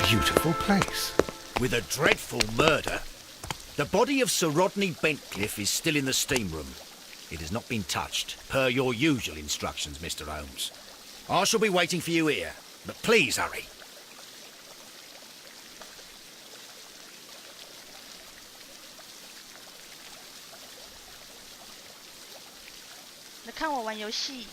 beautiful place. With a dreadful murder. The body of Sir Rodney Bentcliffe is still in the steam room. It has not been touched, per your usual instructions, Mr. Holmes. I shall be waiting for you here, but please hurry.你看我玩游戏。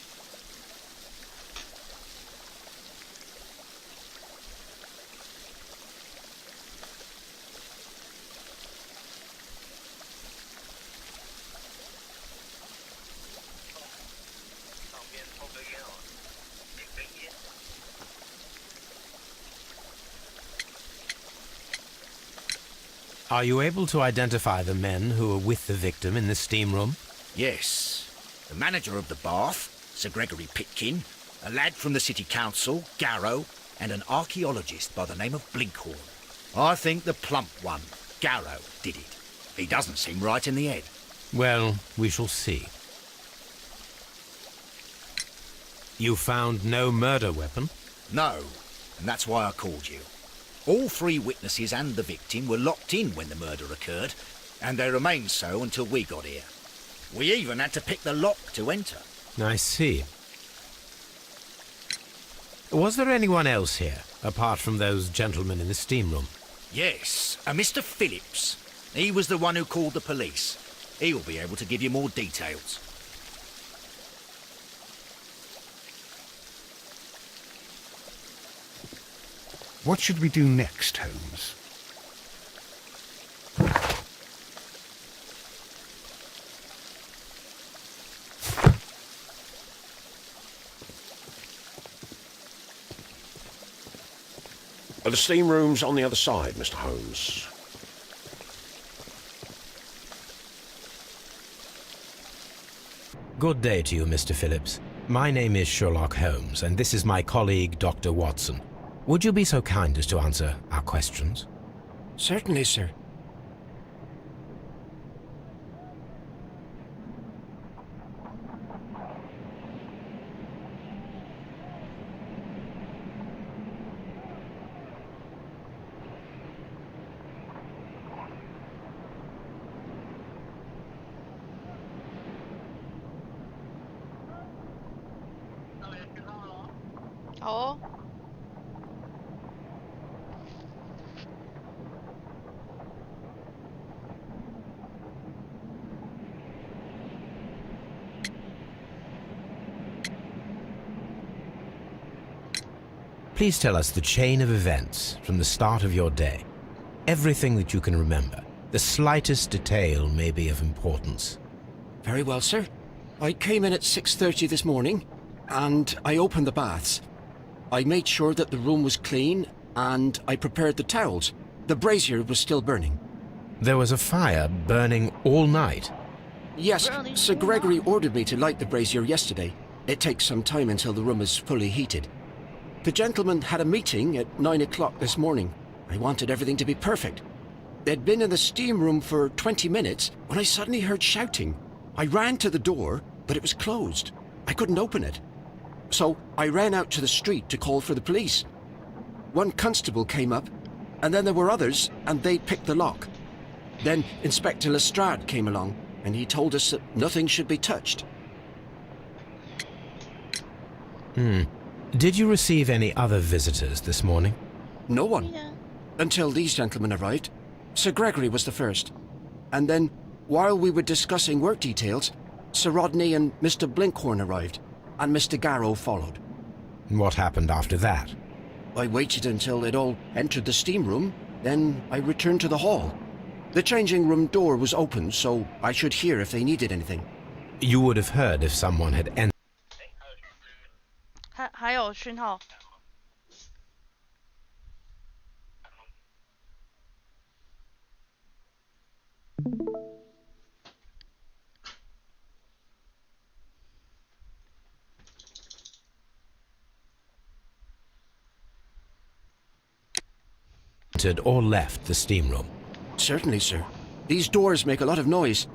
Are you able to identify the men who were with the victim in the steam room? Yes. The manager of the bath, Sir Gregory Pitkin, a lad from the City Council, Garrow, and an archaeologist by the name of Blinkhorn. I think the plump one, Garrow, did it. He doesn't seem right in the head. Well, we shall see. You found no murder weapon? No, and that's why I called you. All three witnesses and the victim were locked in when the murder occurred, and they remained so until we got here. We even had to pick the lock to enter. I see. Was there anyone else here, apart from those gentlemen in the steam room? Yes, a Mr. Phillips. He was the one who called the police. He'll be able to give you more details. What should we do next, Holmes? The steam room's on the other side, Mr. Holmes. Good day to you, Mr. Phillips. My name is Sherlock Holmes, and this is my colleague, Dr. Watson. Would you be so kind as to answer our questions? Certainly, sir. Oh. Please tell us the chain of events from the start of your day. Everything that you can remember. The slightest detail may be of importance. Very well, sir. I came in at 6:30 this morning, and I opened the baths. I made sure that the room was clean, and I prepared the towels. The brazier was still burning. There was a fire burning all night. Yes, Sir Gregory ordered me to light the brazier yesterday. It takes some time until the room is fully heated. The gentleman had a meeting at 9 o'clock this morning. I wanted everything to be perfect. They'd been in the steam room for 20 minutes when I suddenly heard shouting. I ran to the door, but it was closed. I couldn't open it. So I ran out to the street to call for the police. One constable came up, and then there were others, and they picked the lock. Then Inspector Lestrade came along, and he told us that nothing should be touched. Did you receive any other visitors this morning? No one. Yeah. Until these gentlemen arrived. Sir Gregory was the first. And then, while we were discussing work details, Sir Rodney and Mr. Blinkhorn arrived, and Mr. Garrow followed. What happened after that? I waited until they'd all entered the steam room, then I returned to the hall. The changing room door was open, so I should hear if they needed anything. You would have heard if someone had entered. 还有讯号。Or left the steam room. Certainly, sir. These doors make a lot of noise.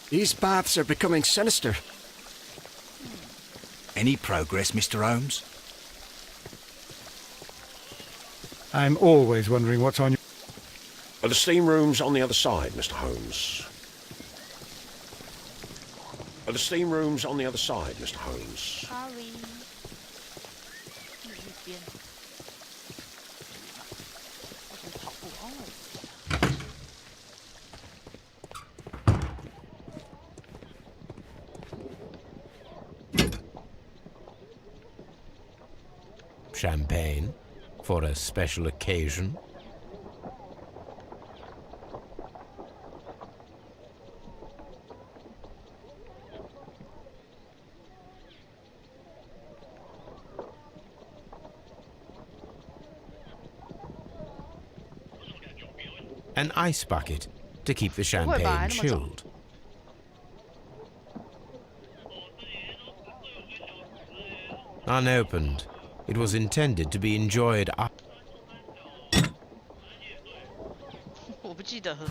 These baths are becoming sinister. Any progress, Mr. Holmes? I'm always wondering what's on your... The steam room's on the other side, Mr. Holmes. The steam room's on the other side, Mr. Holmes. Sorry。另一边。我怎么跑步？哦。Champagne for a special occasion. An ice bucket to keep the champagne chilled. Unopened, it was intended to be enjoyed up. 我不记得喝。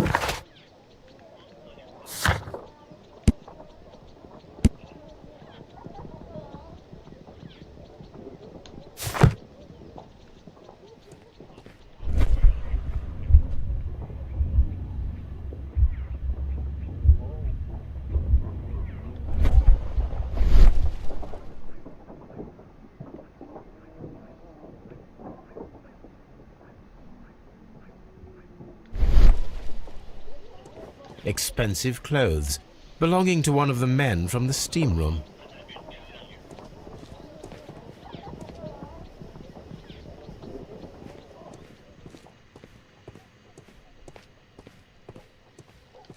Expensive clothes belonging to one of the men from the steam room.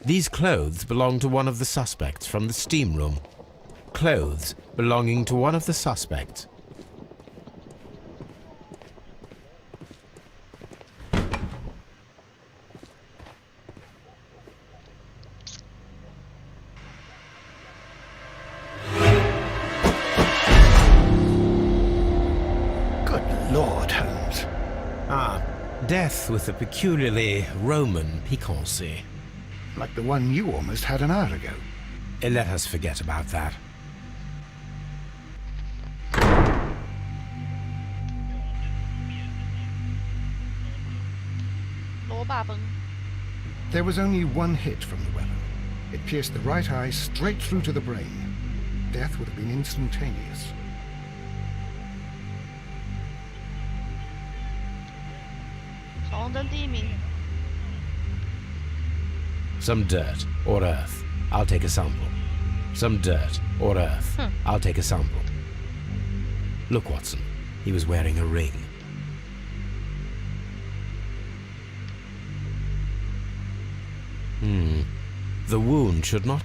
These clothes belong to one of the suspects from the steam room. Clothes belonging to one of the suspects. Good Lord, Holmes. Ah, death with a peculiarly Roman piquancy. Like the one you almost had an hour ago. Let us forget about that. There was only one hit from the weapon. It pierced the right eye straight through to the brain. Death would have been instantaneous. Some dirt or earth. I'll take a sample. Some dirt or earth. I'll take a sample. Look, Watson. He was wearing a ring. The wound should not...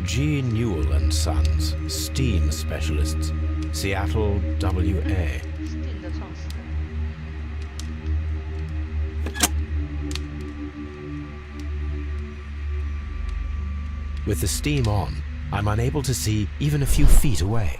G. Newell and Sons, Steam Specialists, Seattle, WA. With the steam on, I'm unable to see even a few feet away.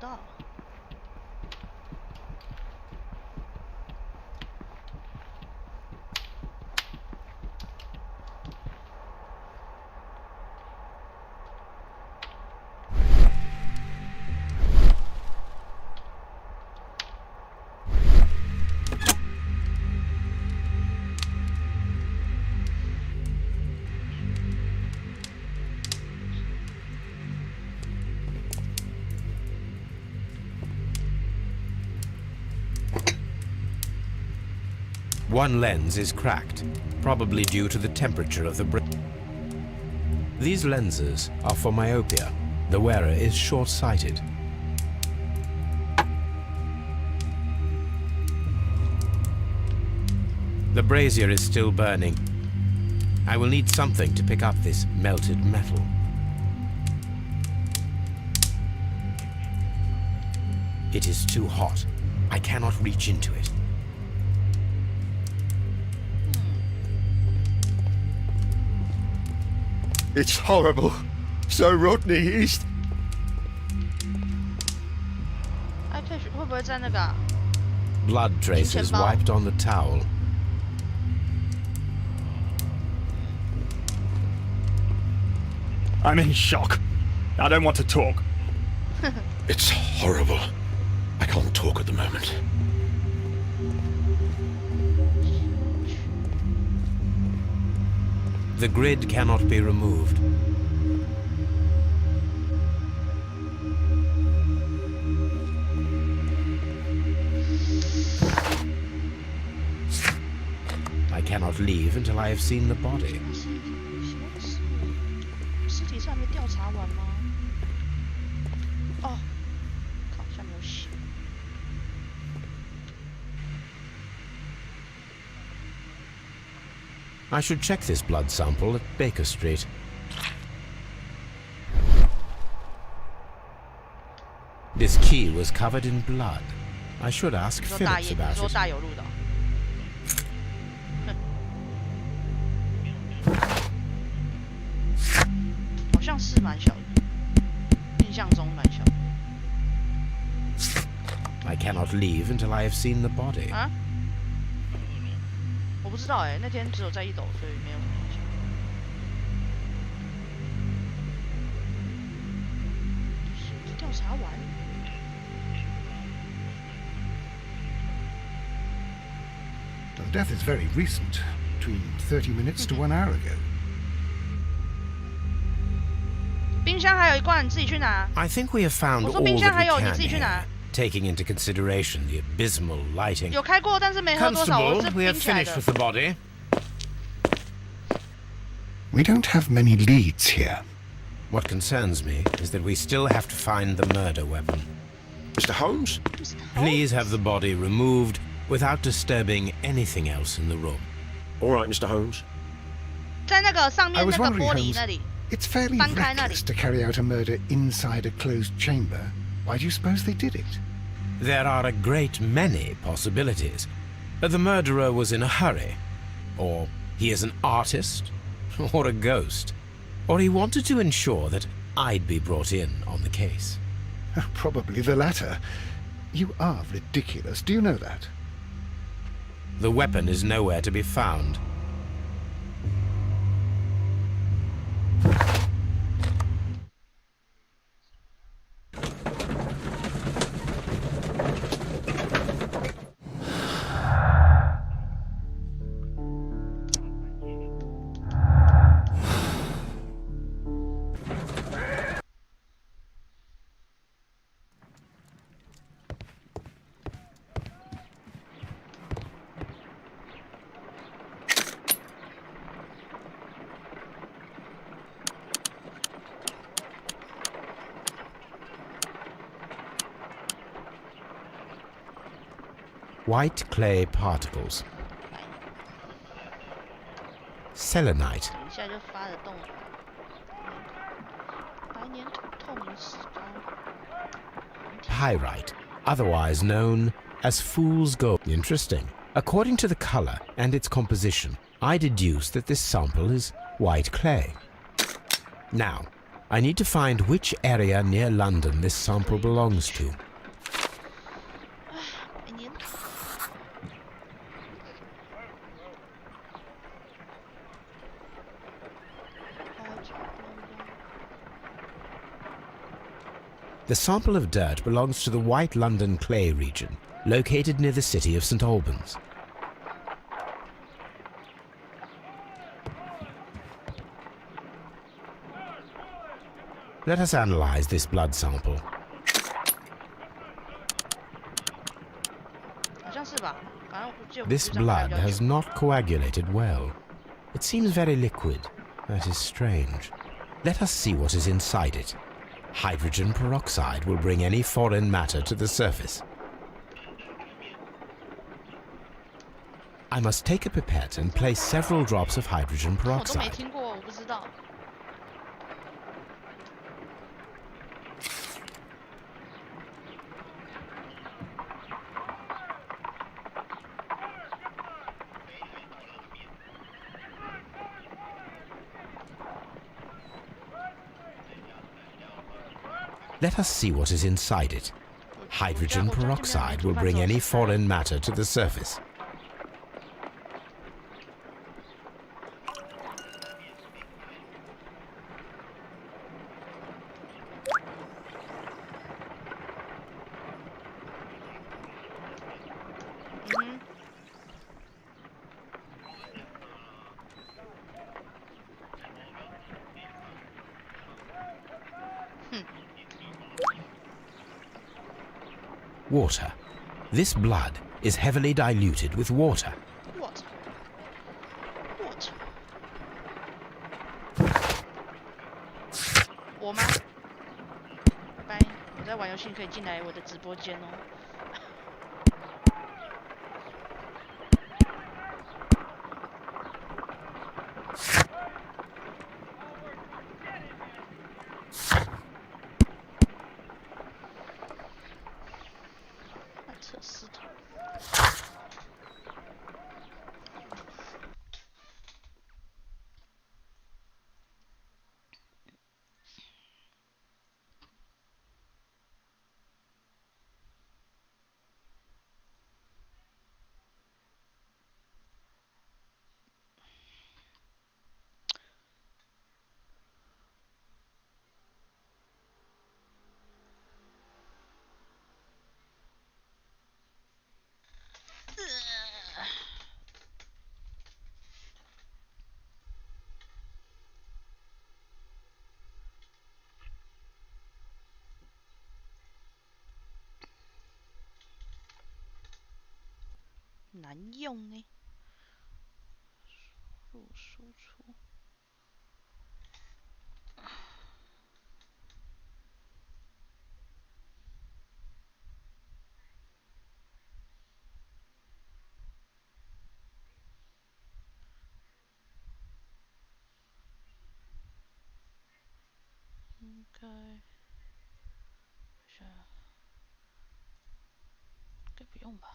到。One lens is cracked, probably due to the temperature of the brick. These lenses are for myopia. The wearer is short-sighted. The brazier is still burning. I will need something to pick up this melted metal. It is too hot. I cannot reach into it. It's horrible. So Rodney, he's... 哎，退学会不会在那个啊 Blood traces wiped on the towel. I'm in shock. I don't want to talk. It's horrible. I can't talk at the moment. The grid cannot be removed. I cannot leave until I have seen the body. 尸体是还没调查完吗？哦，靠，下面有血。 I should check this blood sample at Baker Street. This key was covered in blood. I should ask 说大 Phillips 爷， about 说 it. 大有路的哦。好像是蛮小的，印象中蛮小的。 I cannot leave until I have seen the body. 啊？我不知道哎，那天只有在1楼，所以没有什么印象。是调查完。 The death is very recent, between 30 minutes to 1 hour ago. 冰箱还有一罐，你自己去拿。 I think we have found 我 all 说冰箱 that 还 we 有，你 can 自己去拿。 here, taking into consideration the abysmal lighting. 有开过，但是没喝多少。我 Constable, 是 we have 冰起来 finished 的 with。the body. We don't have many leads here. What concerns me is that we still have to find the murder weapon. Mr. Holmes? Please have the body removed without disturbing anything else in the room. All right, Mr. Holmes. 在那个上 I 面 was 那个 wondering, 玻璃 Holmes, 那里。 it's fairly 翻开那里。 reckless to carry out a murder inside a closed chamber. Why do you suppose they did it? There are a great many possibilities. The murderer was in a hurry, or he is an artist, or a ghost, or he wanted to ensure that I'd be brought in on the case. Probably the latter. You are ridiculous. Do you know that? The weapon is nowhere to be found. White clay particles. Selenite. 等一下就发得动了。白粘土透明石膏。 Pyrite, otherwise known as fool's gold. Interesting. According to the color and its composition, I deduce that this sample is white clay. Now, I need to find which area near London this sample belongs to. 每年 The sample of dirt belongs to the White London Clay region, located near the city of St Albans. Let us analyze this blood sample. 好像是吧？反正我记得我 This 部长看 blood 了比较 has 久 not coagulated well. It seems very liquid. That is strange. Let us see what is inside it. Hydrogen peroxide will bring any foreign matter to the surface. I must take a pipette and place several drops of hydrogen 我都没 peroxide. 听过，我不知道。 Let us see what is inside it. Hydrogen peroxide will bring any foreign matter to the surface. Water. This blood is heavily diluted with water. What? What? 我吗？拜拜，我在玩游戏，可以进来我的直播间哦。快测试它。 难用呢，入输出。应该，想想，应该不用吧。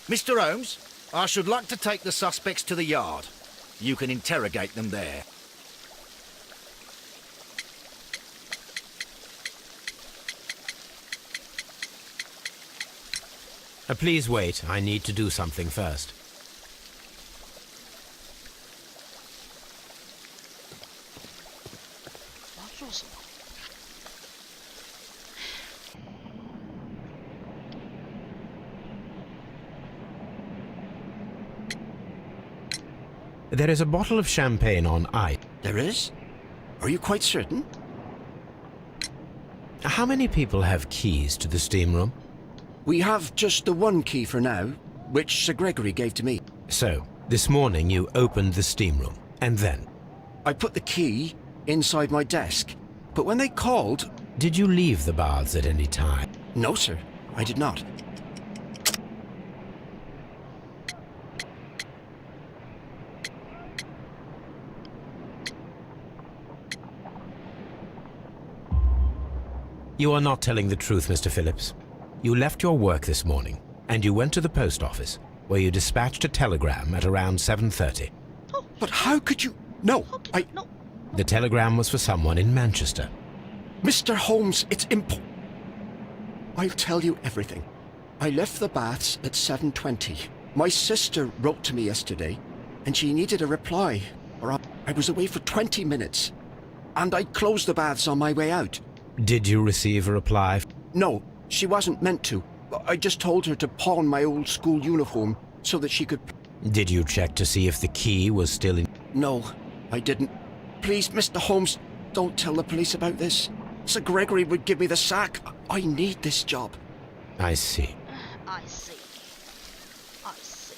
Mr. Holmes, I should like to take the suspects to the yard. You can interrogate them there. Please wait. I need to do something first. 我要做什么？ There is a bottle of champagne on ice. There is? Are you quite certain? How many people have keys to the steam room? We have just the one key for now, which Sir Gregory gave to me. So, this morning you opened the steam room, and then? I put the key inside my desk, but when they called... Did you leave the baths at any time? No, sir, I did not. You are not telling the truth, Mr. Phillips. You left your work this morning, and you went to the post office, where you dispatched a telegram at around 7:30. But how could you... No, No. The telegram was for someone in Manchester. Mr. Holmes, it's I'll tell you everything. I left the baths at 7:20. My sister wrote to me yesterday, and she needed a reply, or I was away for 20 minutes. And I closed the baths on my way out. Did you receive a reply? No, she wasn't meant to. I just told her to pawn my old school uniform so that she could... Did you check to see if the key was still in? No, I didn't. Please, Mr. Holmes, don't tell the police about this. Sir Gregory would give me the sack. I need this job. I see. I see. I see.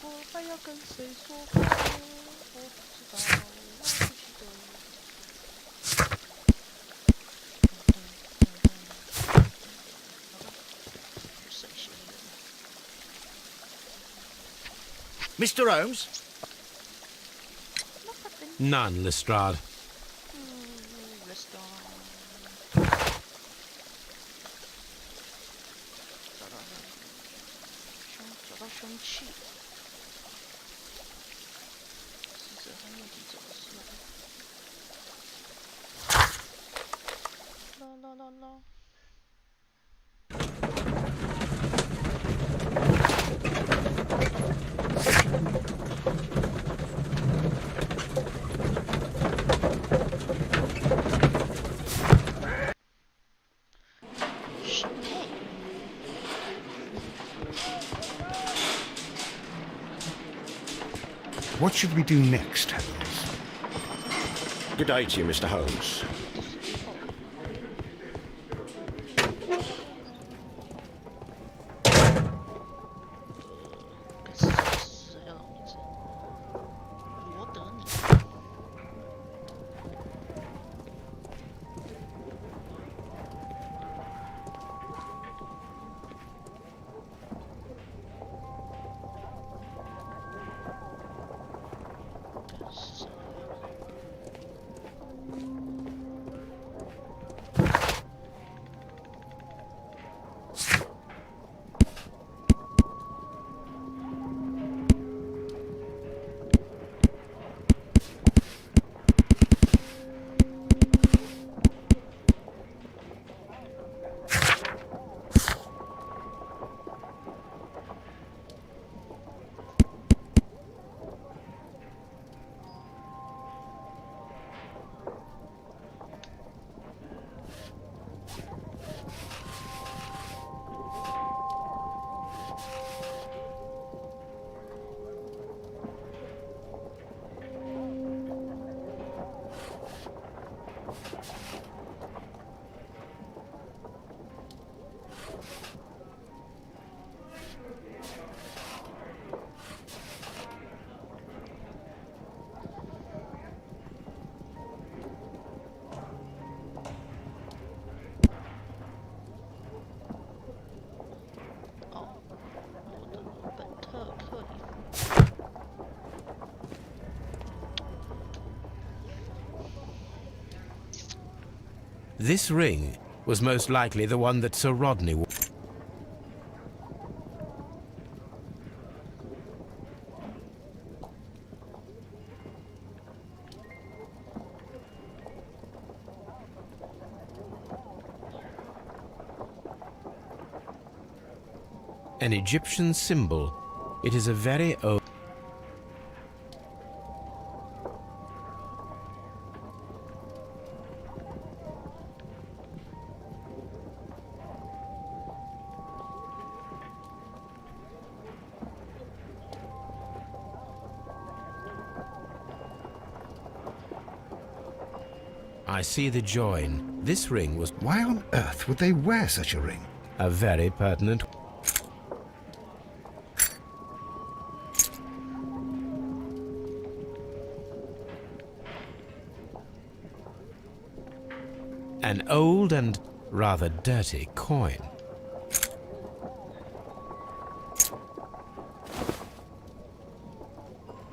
我还要跟谁说话？我不知道，我不记得。省心一点。Mr. Holmes? None, Lestrade. Restaurant。找到凶器。死者和目击者的尸体。啦啦啦啦。What should we do next, Holmes? Good day to you, Mr. Holmes. This ring was most likely the one that Sir Rodney wore. An Egyptian symbol. It is a very old... I see the join. This ring was Why on earth would they wear such a ring? a very pertinent. An old and rather dirty coin.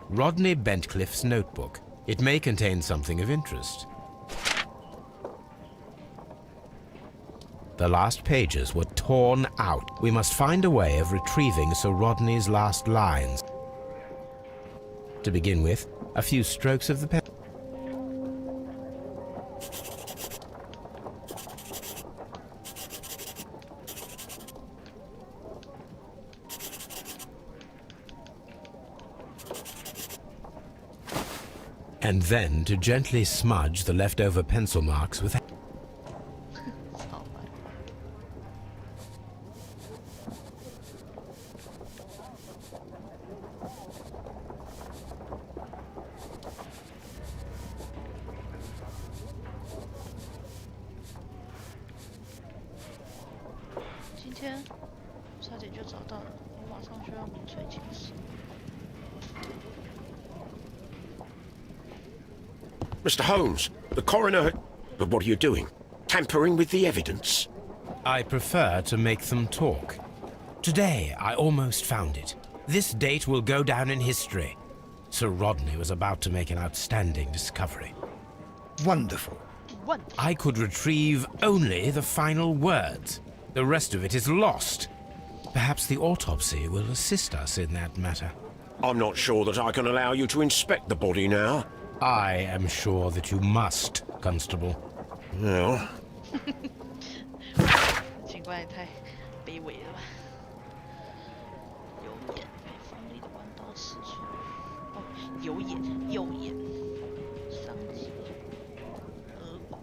Rodney Bentcliffe's notebook. It may contain something of interest. The last pages were torn out. We must find a way of retrieving Sir Rodney's last lines. To begin with, a few strokes of the pen. And then to gently smudge the leftover pencil marks with. 操吧。今天差点就找到了，我马上就要名垂青史。 Mr. Holmes, the coroner... But what are you doing? Tampering with the evidence? I prefer to make them talk. Today, I almost found it. This date will go down in history. Sir Rodney was about to make an outstanding discovery. Wonderful. I could retrieve only the final words. The rest of it is lost. Perhaps the autopsy will assist us in that matter. I'm not sure that I can allow you to inspect the body now. I am sure that you must, Constable. Well... 警官也太卑微了吧！右眼被锋利的弯刀刺穿，哦，右眼，伤及额骨，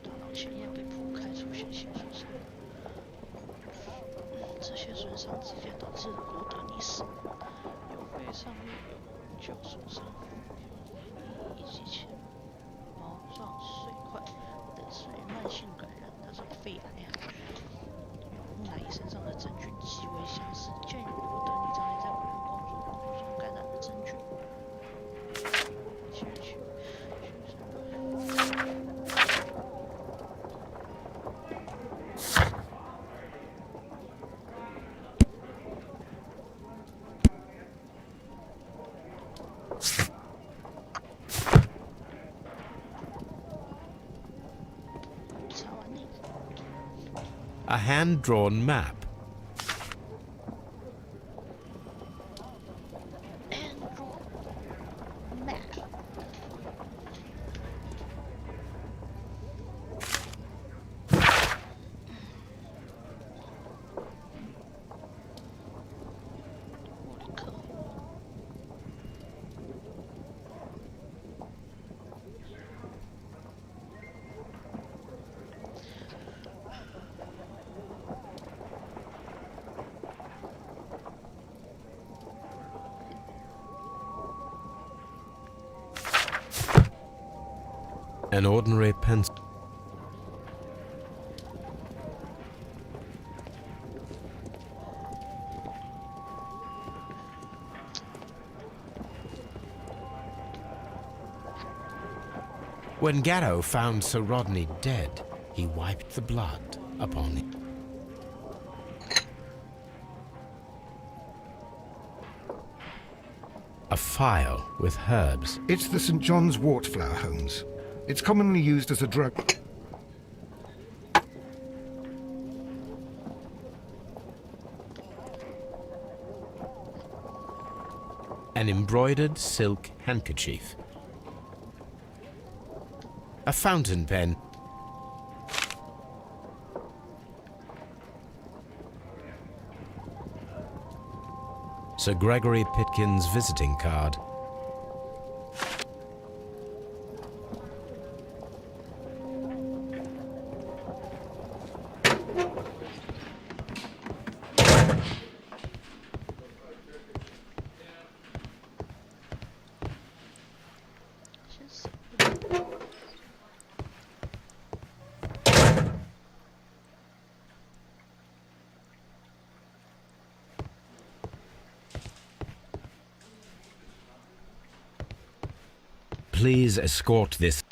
大脑前叶被剖开，出现性损伤。这些损伤直接导致了罗德尼死亡，右背上面有9受伤。 以及前毛状碎块的属于慢性感染，它是肺癌啊。与木乃伊身上的真菌极为相似，鉴于罗德尼常年在委员工作当中感染的真菌，A hand-drawn map. An ordinary pencil. When Garrow found Sir Rodney dead, he wiped the blood upon him. A file with herbs. It's the St. John's wort flower, Holmes. It's commonly used as a drug. An embroidered silk handkerchief. A fountain pen. Sir Gregory Pitkin's visiting card. Please escort this.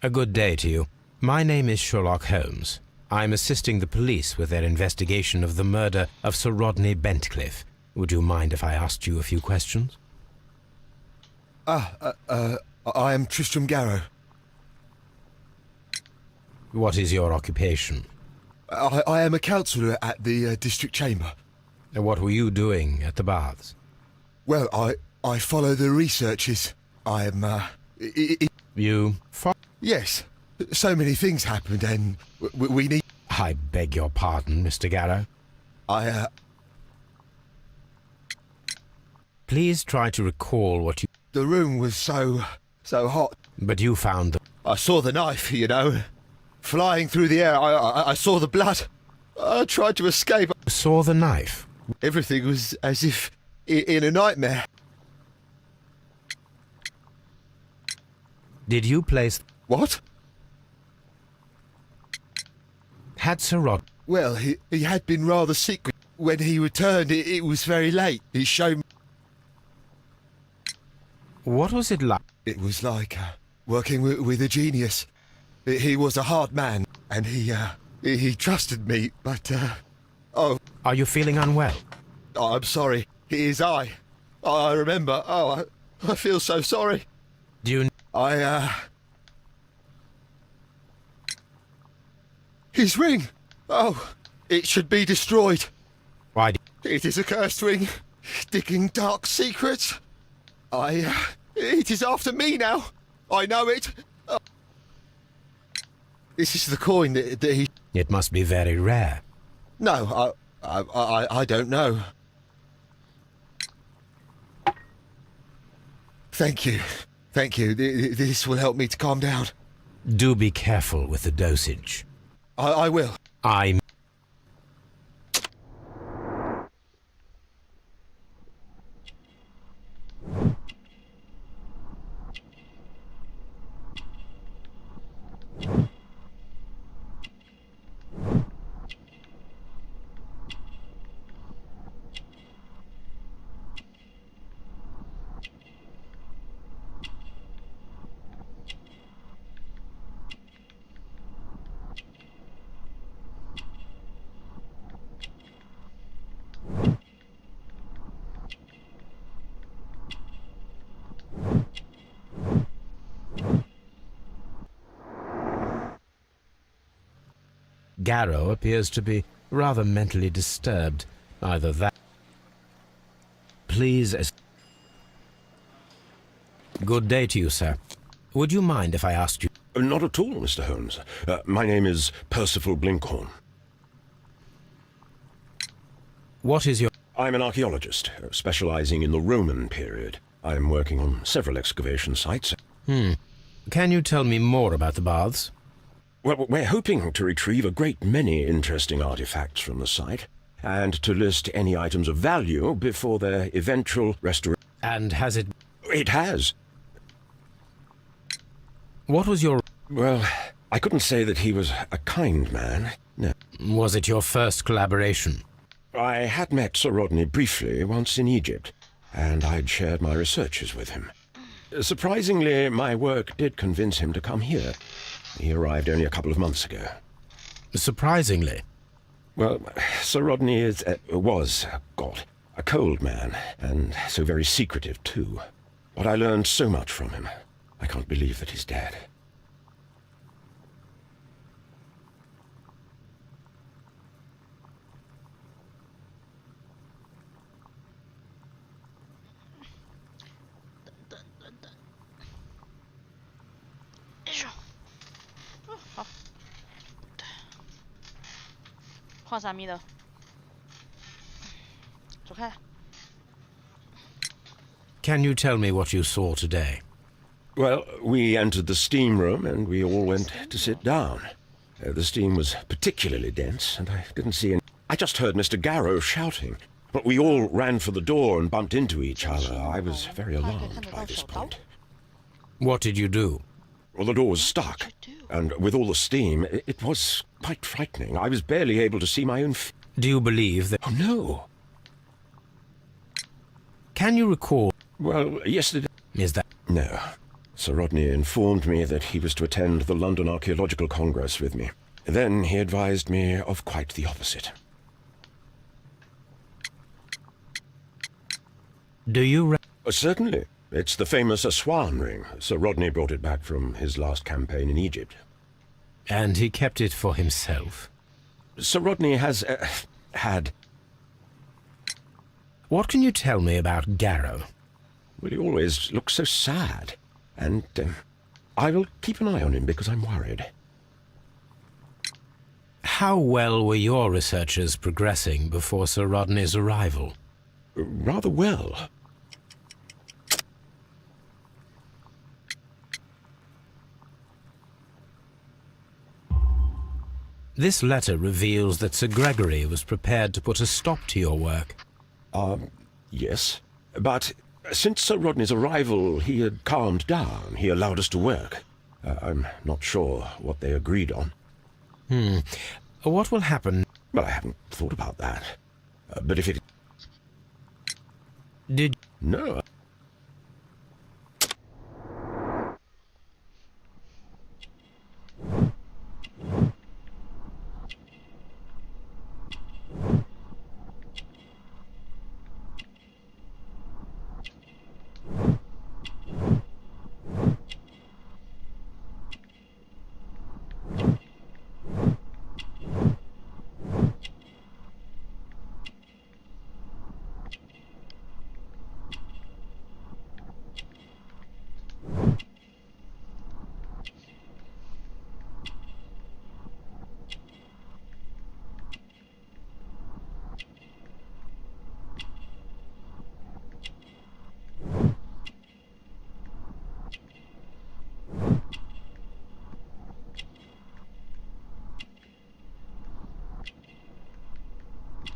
A good day to you. My name is Sherlock Holmes. I'm assisting the police with their investigation of the murder of Sir Rodney Bentcliffe. Would you mind if I asked you a few questions? I am Tristram Garrow. What is your occupation? I am a councillor at the district chamber. What were you doing at the baths? Well, I follow the researches. I am, You Yes. So many things happened and we need... I beg your pardon, Mr. Garrow. Please try to recall what you... The room was so hot. But you found the... I saw the knife, you know, flying through the air. I saw the blood. I tried to escape. Saw the knife? Everything was as if in a nightmare. Did you place... What? Had Sir Rod... Well, he had been rather secret. When he returned, it was very late. He showed me... What was it like? It was like working with a genius. He was a hard man, and he trusted me, but, oh... Are you feeling unwell? Oh, I'm sorry. It is I. I remember. Oh, I feel so sorry. Do you... His ring! Oh, it should be destroyed. Why... It is a cursed ring, digging dark secrets. It is after me now. I know it. Oh. This is the coin that he... It must be very rare. No, I don't know. Thank you. Thank you. This will help me to calm down. Do be careful with the dosage. I will. I'm... Garrow appears to be rather mentally disturbed. Either that... Please... Good day to you, sir. Would you mind if I asked you... Not at all, Mr. Holmes. My name is Percival Blinkhorn. What is your... I'm an archaeologist, specializing in the Roman period. I'm working on several excavation sites. Can you tell me more about the baths? Well, we're hoping to retrieve a great many interesting artifacts from the site, and to list any items of value before their eventual restoration. And has it... It has. What was your... Well, I couldn't say that he was a kind man, no. Was it your first collaboration? I had met Sir Rodney briefly once in Egypt, and I'd shared my researches with him. Surprisingly, my work did convince him to come here. He arrived only a couple of months ago. Surprisingly? Well, Sir Rodney was a cold man, and so very secretive, too. But I learned so much from him. I can't believe that he's dead.等。哎呦，好，换傻咪的，走开。 Can you tell me what you saw today? Well, we entered the steam room and we all went to sit down. The steam was particularly dense and I didn't see any... I just heard Mr. Garrow shouting, but we all ran for the door and bumped into each other. I was very alarmed by this point. What did you do? Well, the door was stuck, and with all the steam, it was quite frightening. I was barely able to see my own... Do you believe that... Oh, no. Can you recall? Well, yesterday... Is that... No. Sir Rodney informed me that he was to attend the London Archaeological Congress with me. Then he advised me of quite the opposite. Do you... Certainly. It's the famous Aswan ring. Sir Rodney brought it back from his last campaign in Egypt. And he kept it for himself? Sir Rodney has had... What can you tell me about Garrow? Well, he always looks so sad. And I will keep an eye on him because I'm worried. How well were your researchers progressing before Sir Rodney's arrival? Rather well. This letter reveals that Sir Gregory was prepared to put a stop to your work. Yes. But since Sir Rodney's arrival, he had calmed down. He allowed us to work. I'm not sure what they agreed on. What will happen? Well, I haven't thought about that. But if it... Did... No.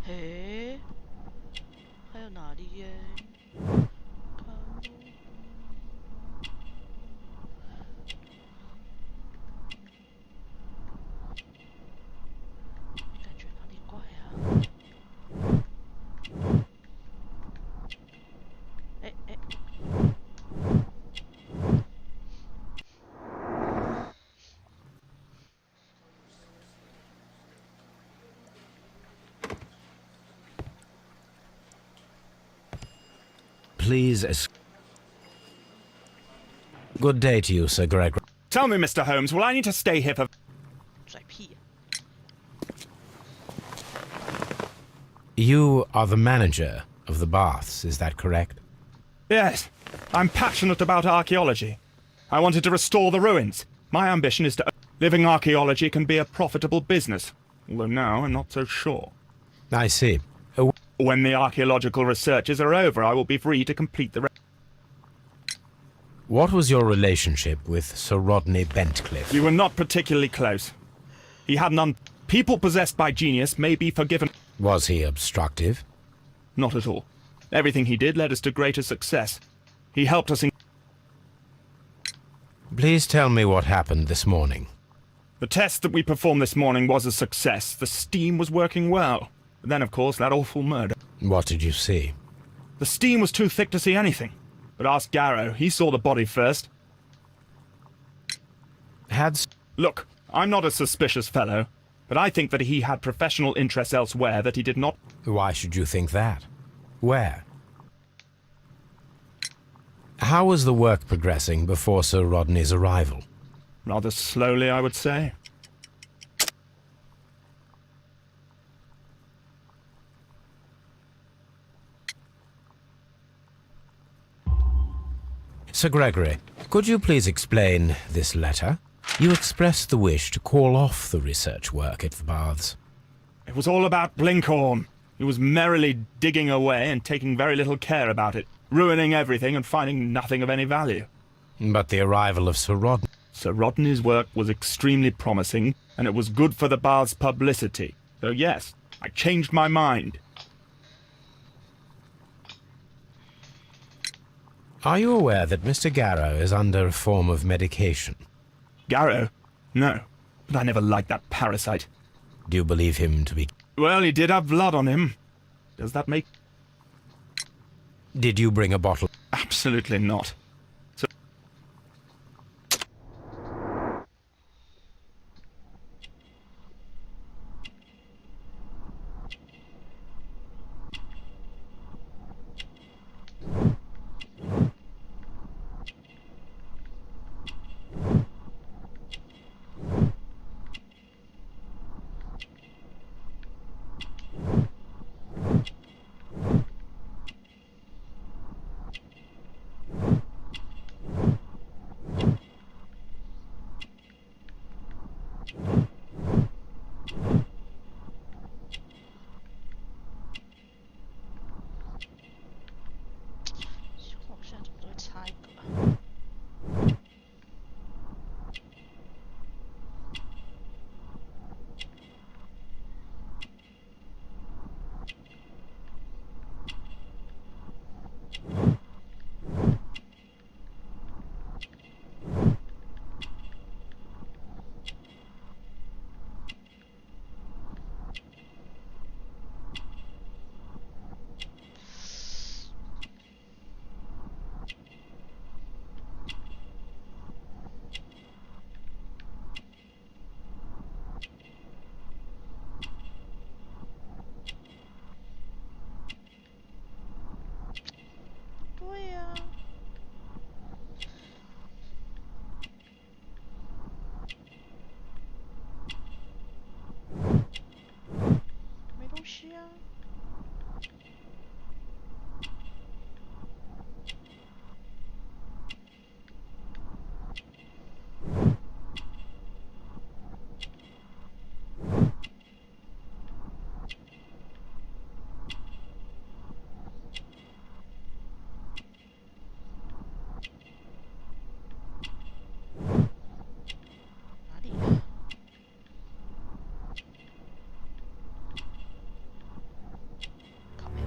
Hey, 还有哪里耶？感觉哪里怪啊？哎哎。Please, Good day to you, Sir Gregory. Tell me, Mr. Holmes, will I need to stay here for... 拽屁呀！ You are the manager of the baths, is that correct? Yes, I'm passionate about archaeology. I wanted to restore the ruins. My ambition is to... Living archaeology can be a profitable business, although now I'm not so sure. I see. When the archaeological researches are over, I will be free to complete the... What was your relationship with Sir Rodney Bentcliffe? We were not particularly close. He had none... People possessed by genius may be forgiven... Was he obstructive? Not at all. Everything he did led us to greater success. He helped us in... Please tell me what happened this morning. The test that we performed this morning was a success. The steam was working well. But then, of course, that awful murder. What did you see? The steam was too thick to see anything. But ask Garrow. He saw the body first. Look, I'm not a suspicious fellow, but I think that he had professional interests elsewhere that he did not... Why should you think that? Where? How was the work progressing before Sir Rodney's arrival? Rather slowly, I would say. Sir Gregory, could you please explain this letter? You expressed the wish to call off the research work at the baths. It was all about Blinkhorn. He was merrily digging away and taking very little care about it, ruining everything and finding nothing of any value. But the arrival of Sir Rodney... Sir Rodney's work was extremely promising, and it was good for the bath's publicity. So yes, I changed my mind. Are you aware that Mr. Garrow is under a form of medication? Garrow? No, but I never liked that parasite. Do you believe him to be... Well, he did have blood on him. Does that make... Did you bring a bottle? Absolutely not. So我们现在怎么都会差一个啊？对呀、没东西啊。哪里呀、靠背。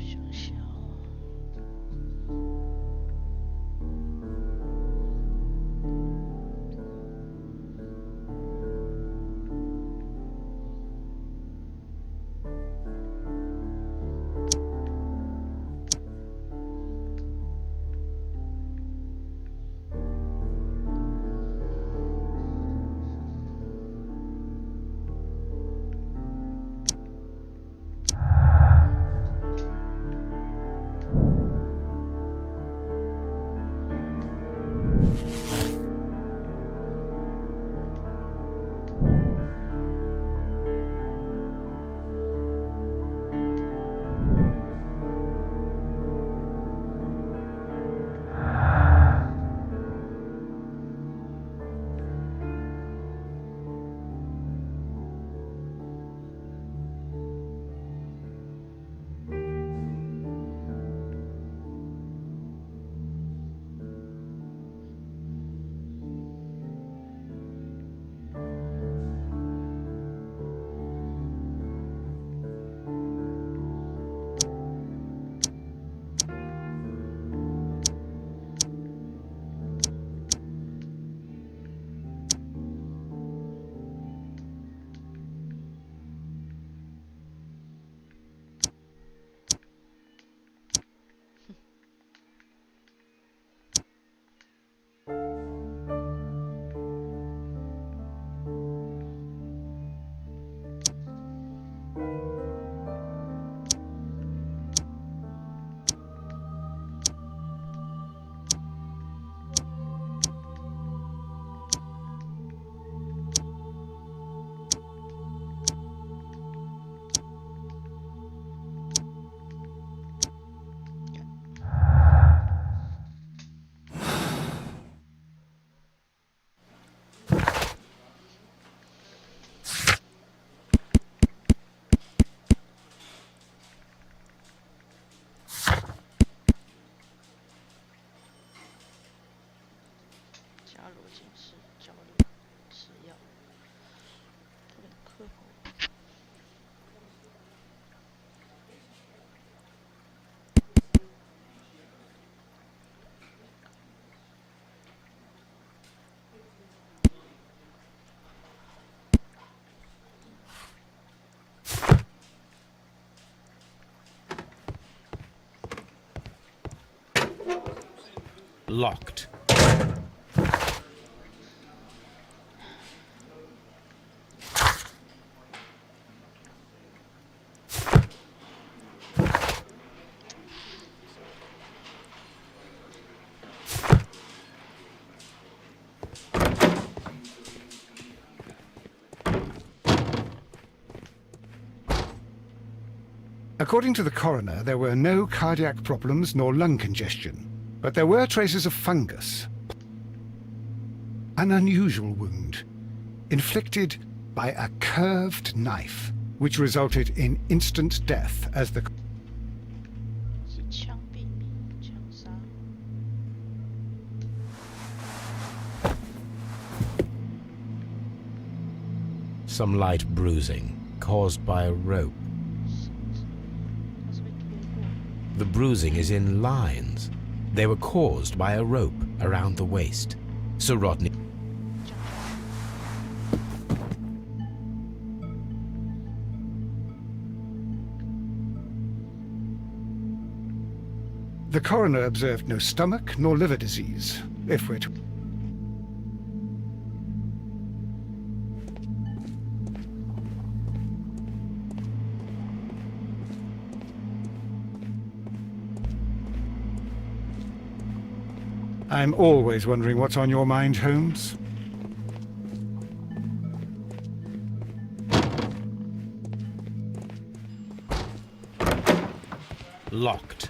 想想哦，加罗金是焦虑，吃药，有点科普。Locked. According to the coroner, there were no cardiac problems nor lung congestion, but there were traces of fungus. An unusual wound, inflicted by a curved knife, which resulted in instant death as the... 是枪毙、枪杀。 Some light bruising caused by a rope. 他是被拖过。 The bruising is in lines. They were caused by a rope around the waist. Sir Rodney. The coroner observed no stomach nor liver disease, if we're to... I'm always wondering what's on your mind, Holmes. Locked.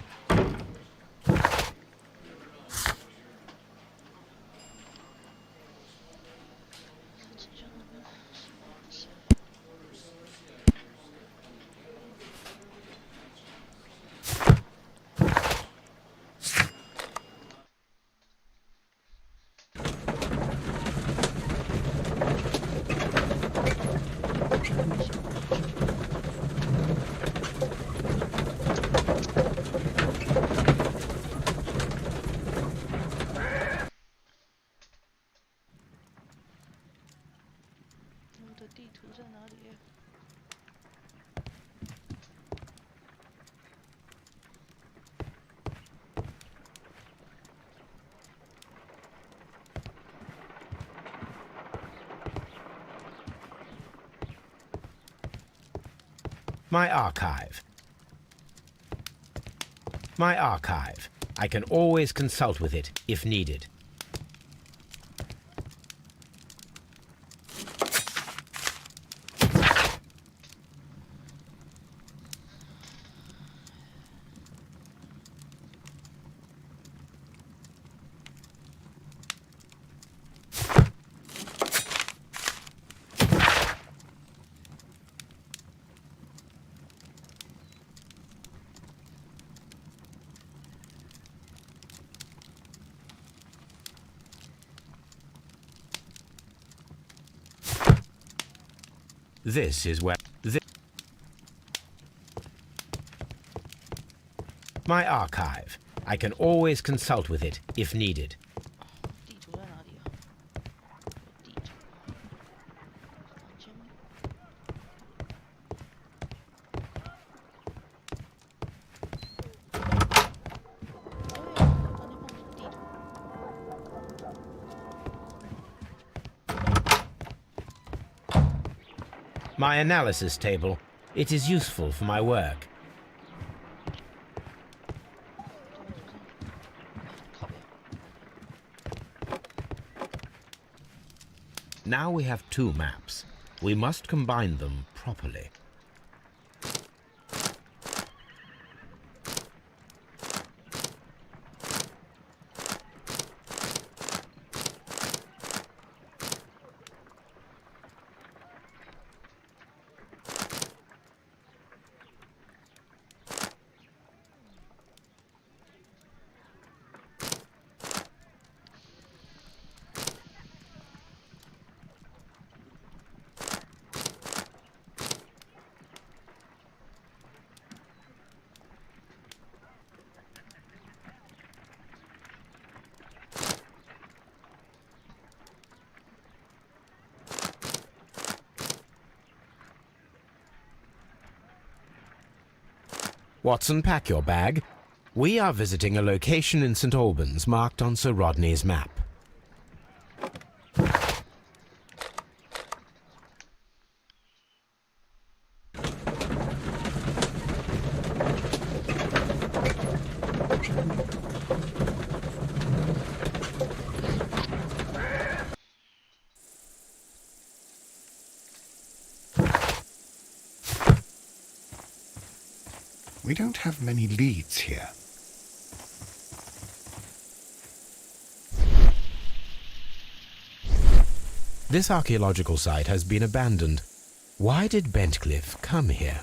My archive. My archive. I can always consult with it if needed. This is where... My archive. I can always consult with it if needed. 地图在哪里啊？地图。房间吗？哎，房间放什么地图？ My analysis table. It is useful for my work. Now we have two maps. We must combine them properly. Watson, pack your bag. We are visiting a location in St. Albans marked on Sir Rodney's map. We don't have many leads here. This archaeological site has been abandoned. Why did Bentcliffe come here?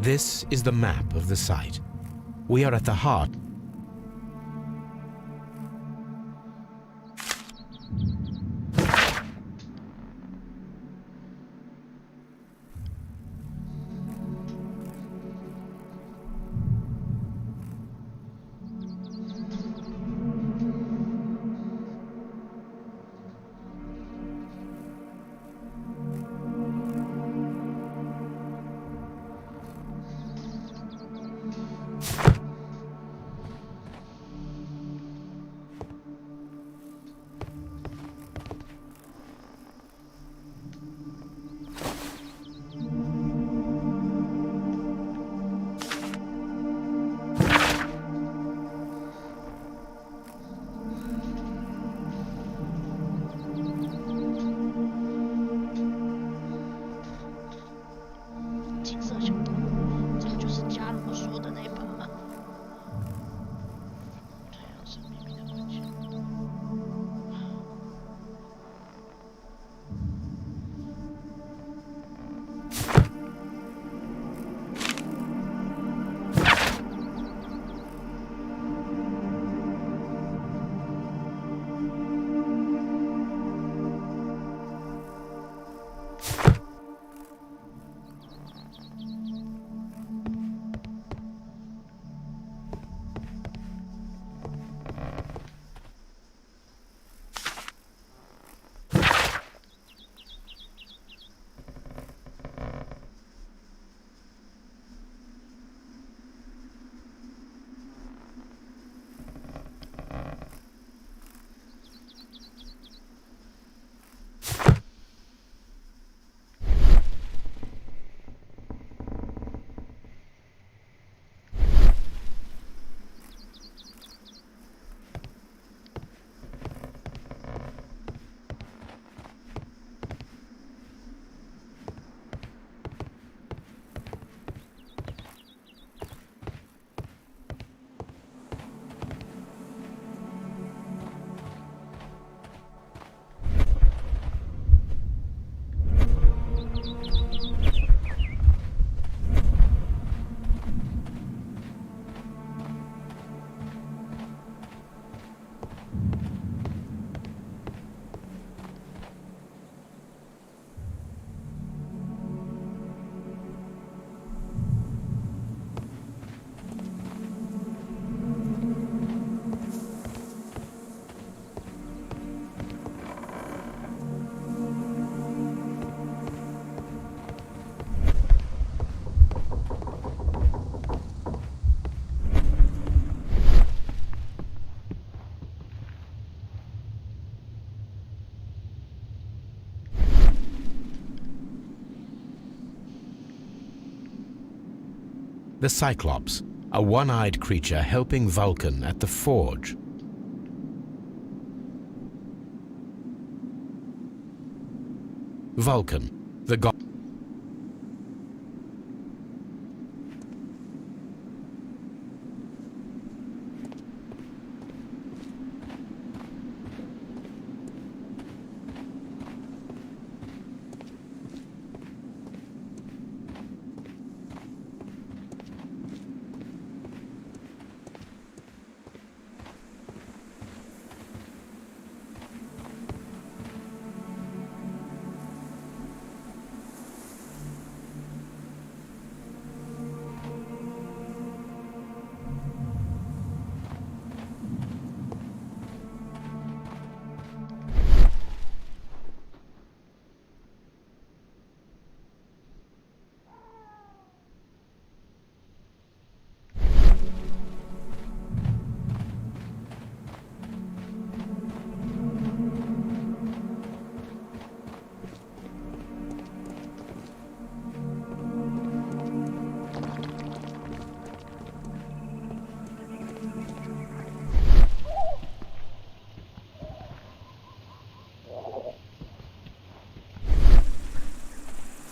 This is the map of the site. We are at the heart. The Cyclops, a one-eyed creature helping Vulcan at the forge. Vulcan, the god.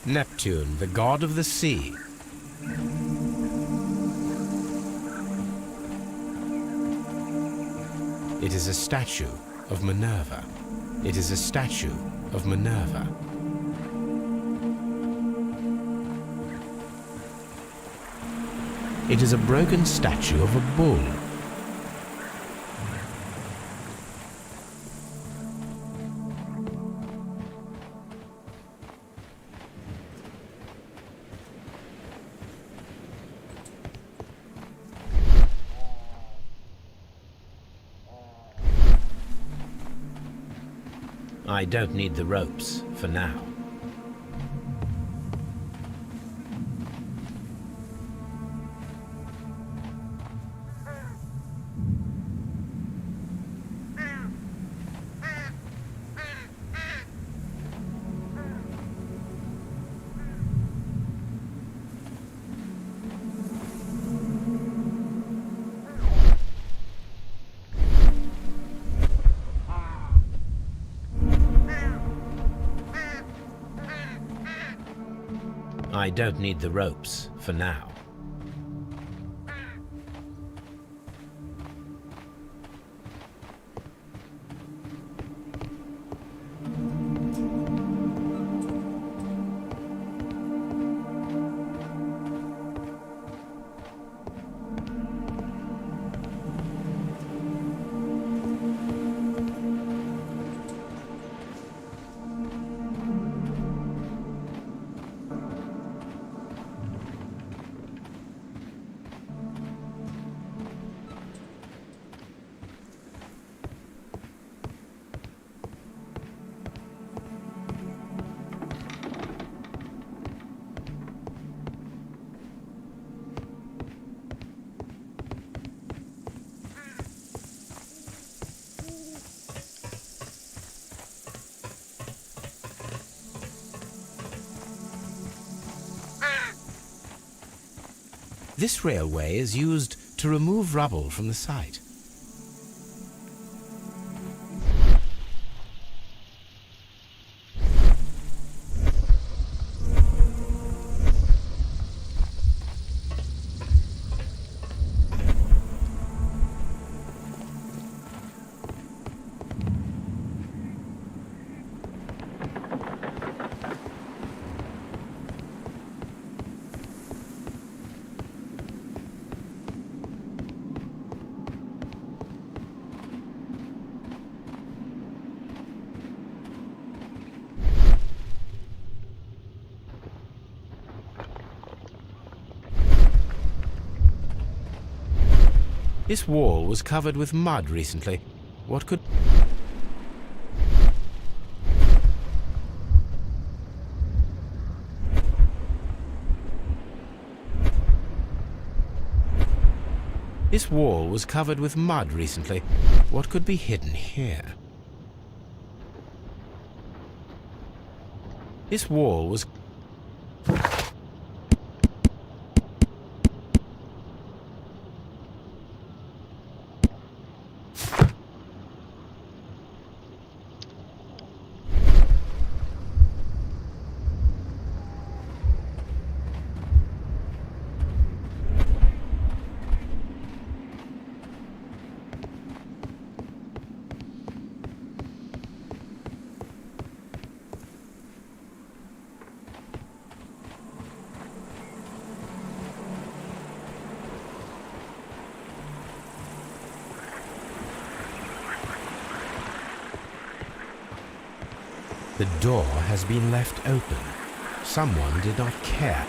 Neptune, the god of the sea. It is a statue of Minerva. It is a statue of Minerva. It is a broken statue of a bull. I don't need the ropes for now. I don't need the ropes for now. This railway is used to remove rubble from the site. This wall was covered with mud recently. What could... This wall was covered with mud recently. What could be hidden here? This wall was... The door has been left open. Someone did not care.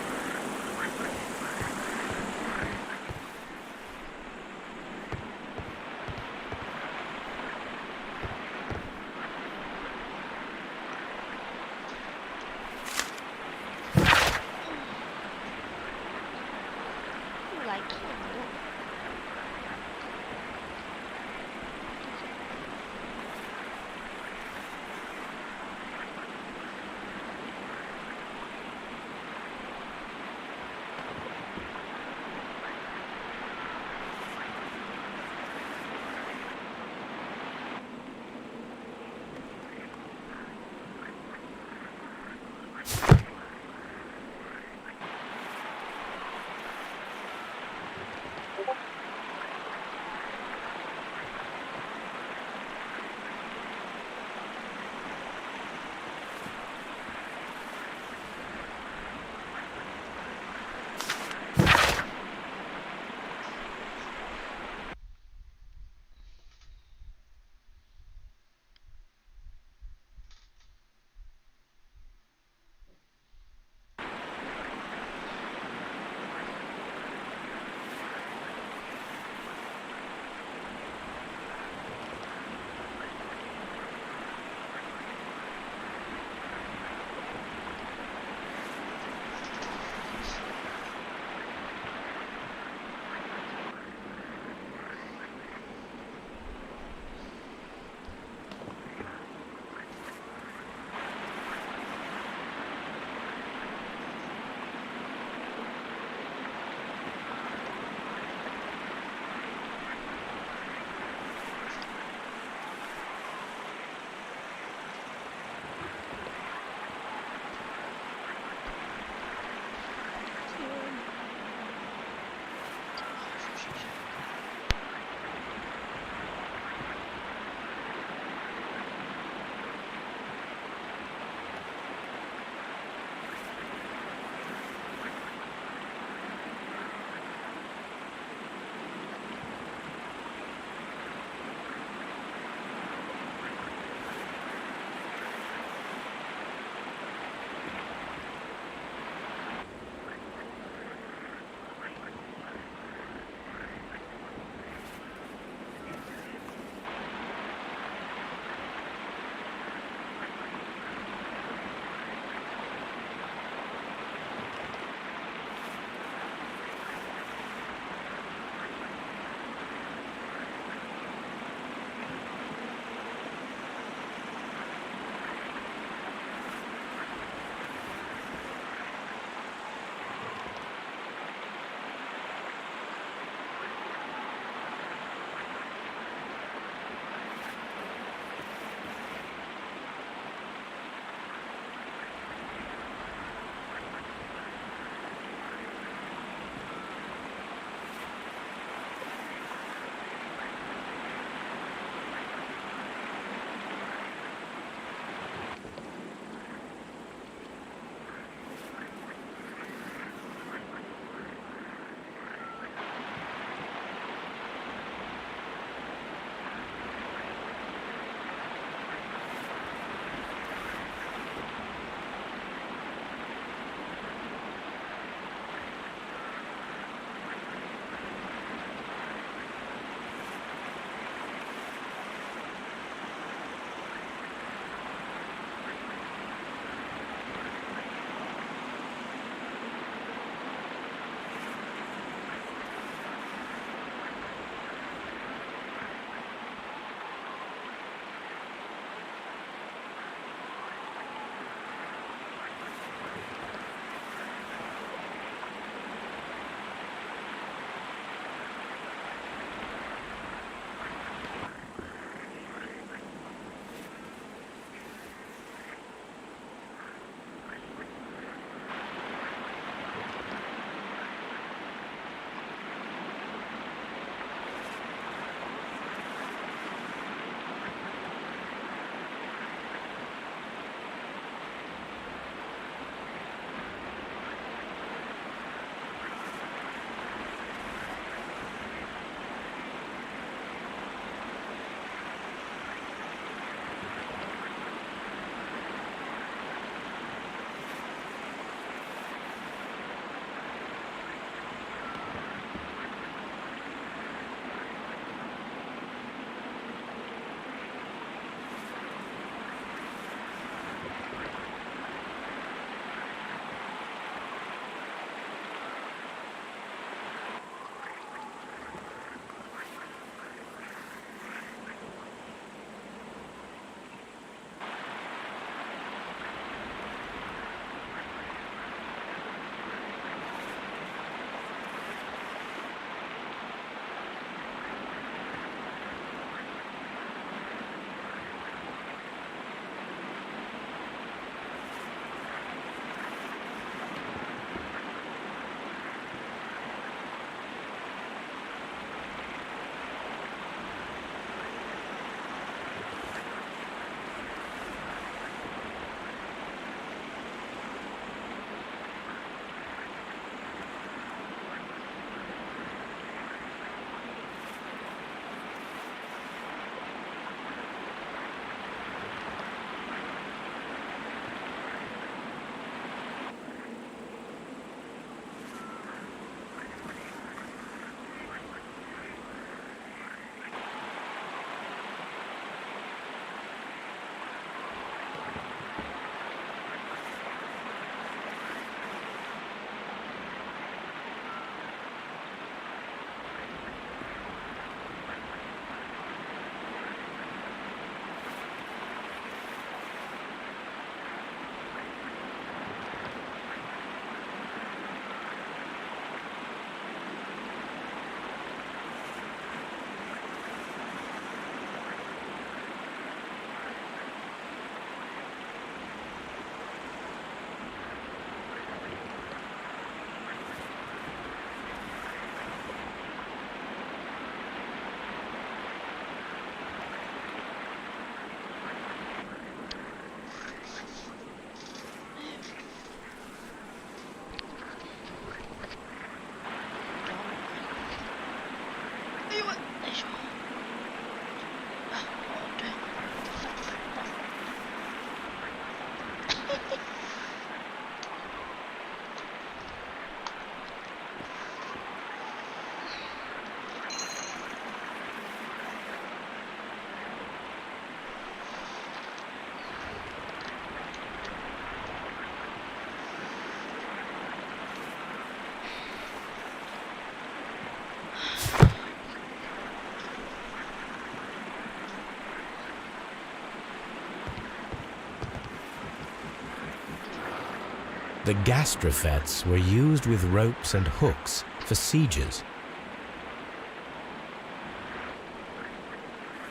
The gastrofets were used with ropes and hooks for sieges.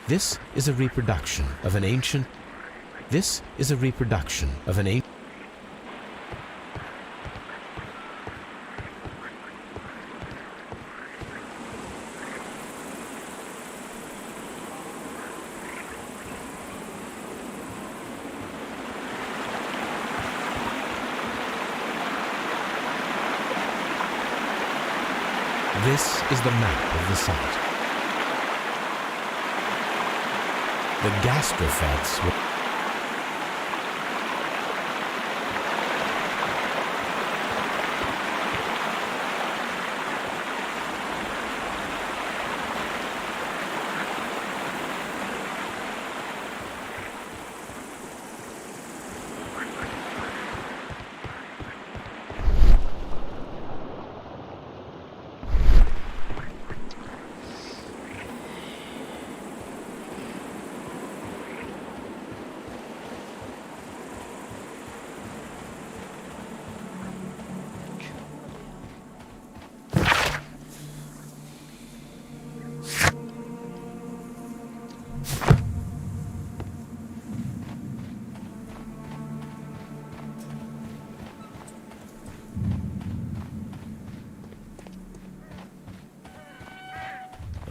This is a reproduction of an ancient... This is a reproduction of an ancient... This is the map of the site. The gastrofets were...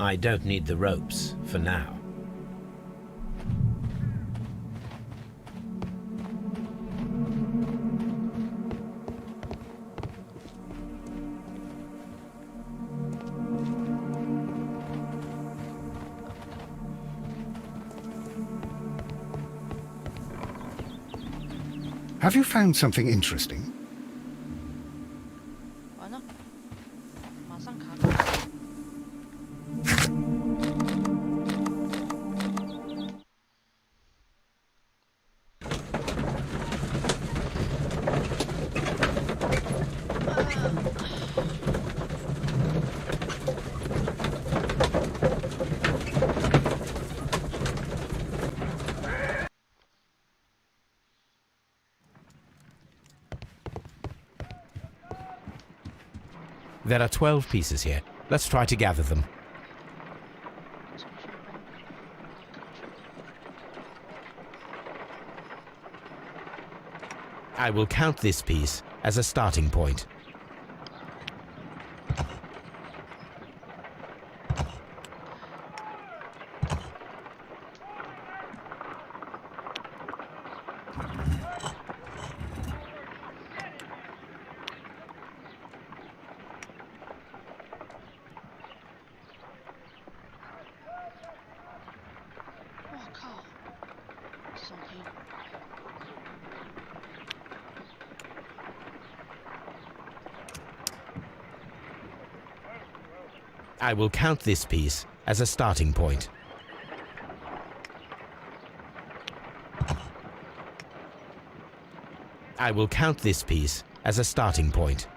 I don't need the ropes for now. Have you found something interesting? 完了，马上卡住。There are 12 pieces here. Let's try to gather them. I will count this piece as a starting point. I will count this piece as a starting point. I will count this piece as a starting point.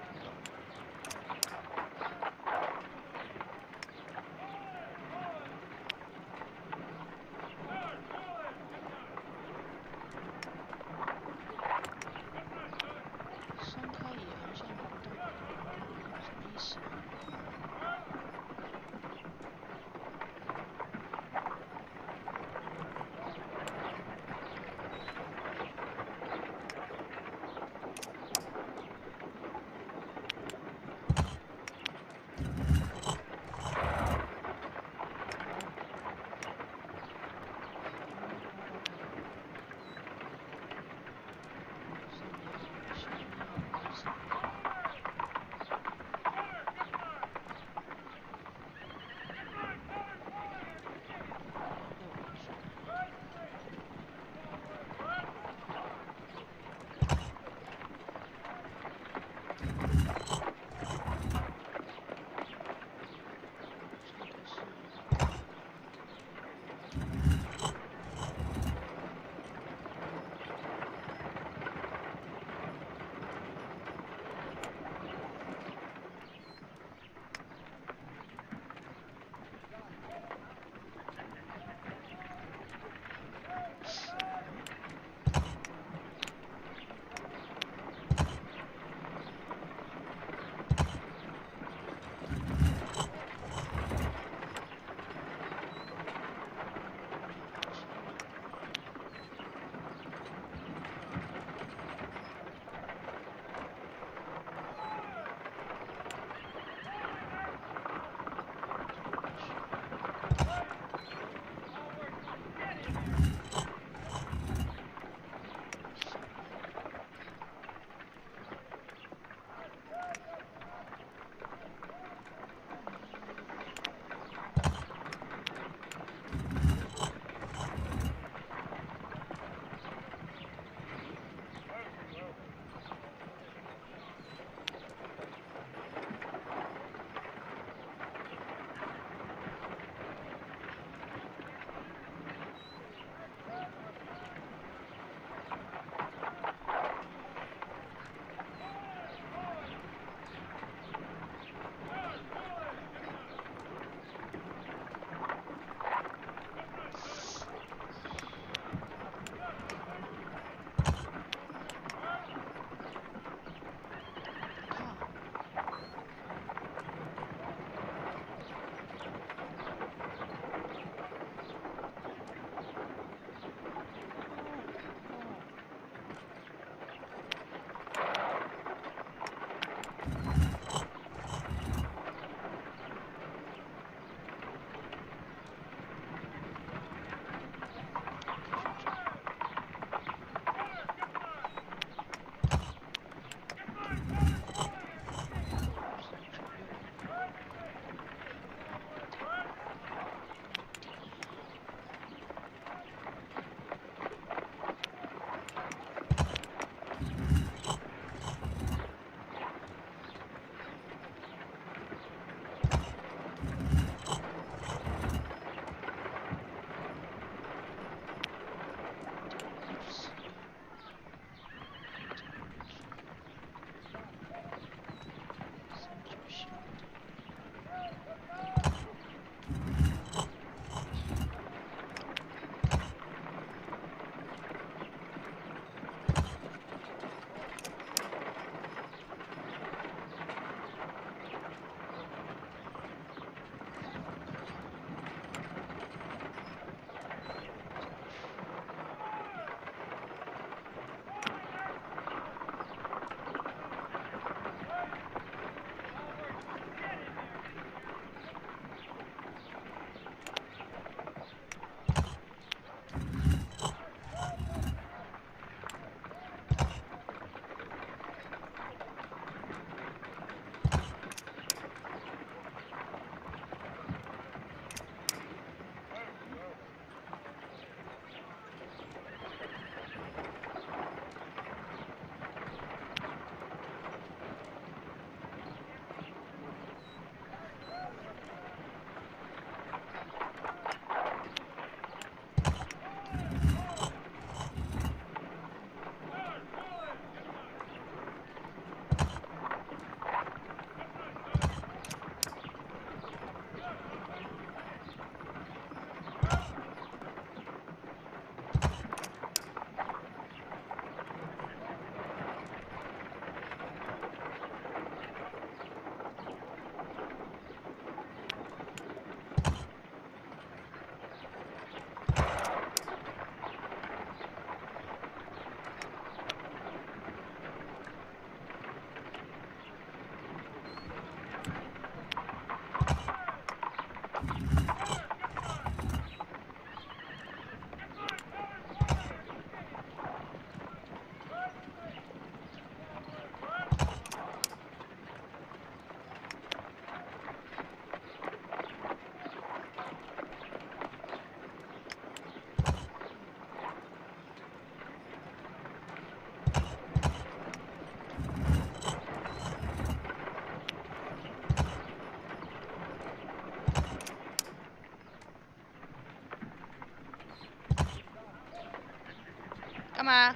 干嘛？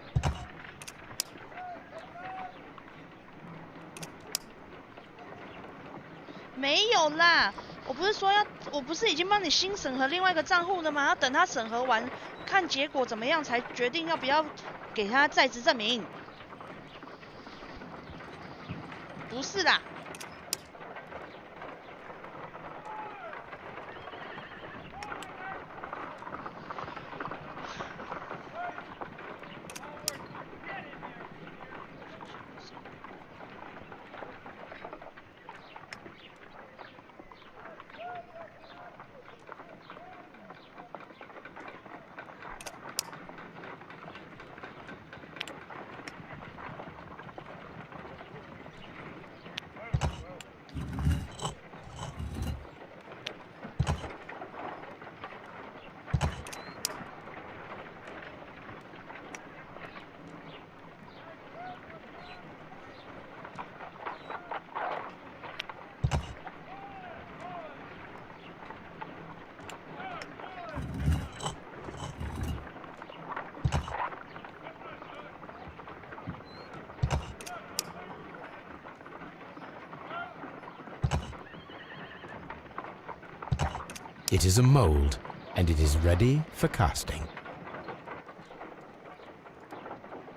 没有啦，我不是说要，我不是已经帮你新审核另外一个账户了吗？要等他审核完，看结果怎么样才决定要不要给他在职证明。不是啦。It is a mold, and it is ready for casting.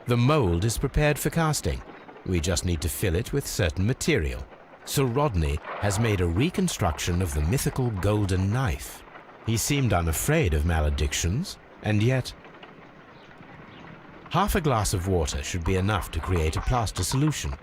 The mold is prepared for casting. We just need to fill it with certain material. Sir Rodney has made a reconstruction of the mythical golden knife. He seemed unafraid of maledictions, and yet... Half a glass of water should be enough to create a plaster solution.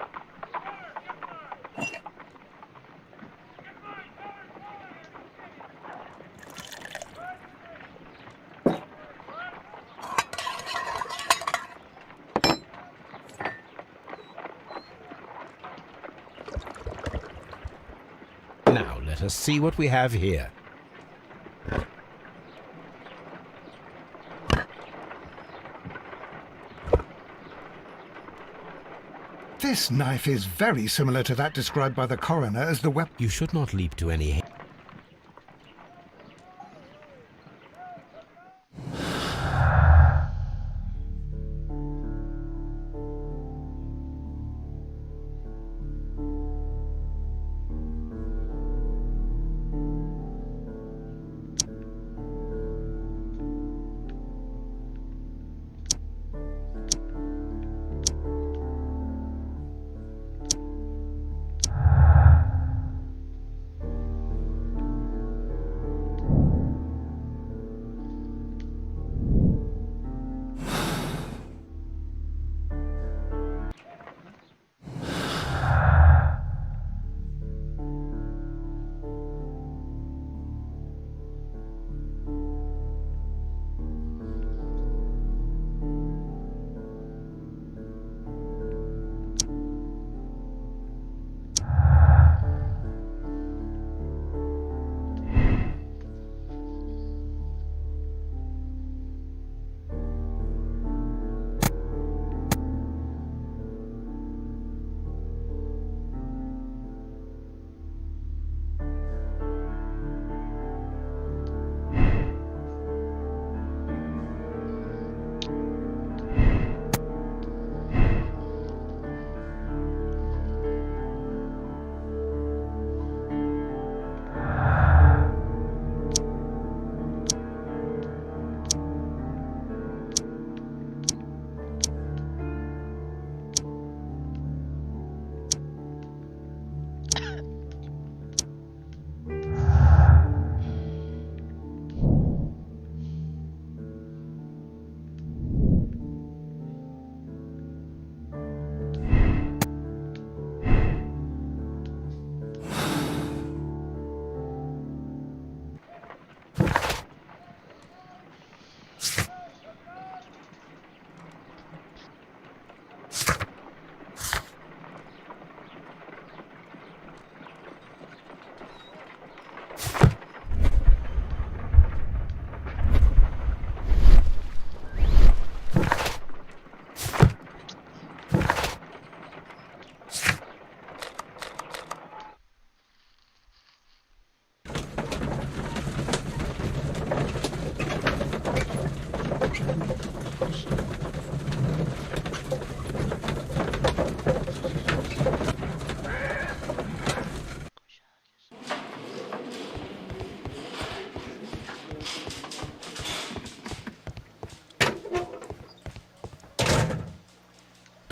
Now let us see what we have here. This knife is very similar to that described by the coroner as the weapon. You should not leap to any...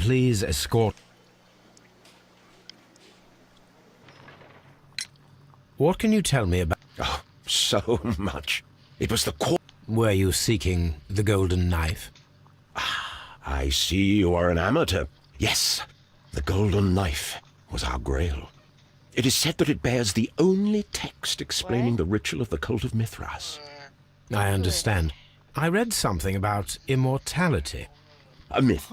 Please escort. What can you tell me about... Oh, so much. It was the Were you seeking the golden knife? I see you are an amateur. Yes, the golden knife was our grail. It is said that it bears the only text explaining the ritual of the cult of Mithras. I understand. I read something about immortality. A myth.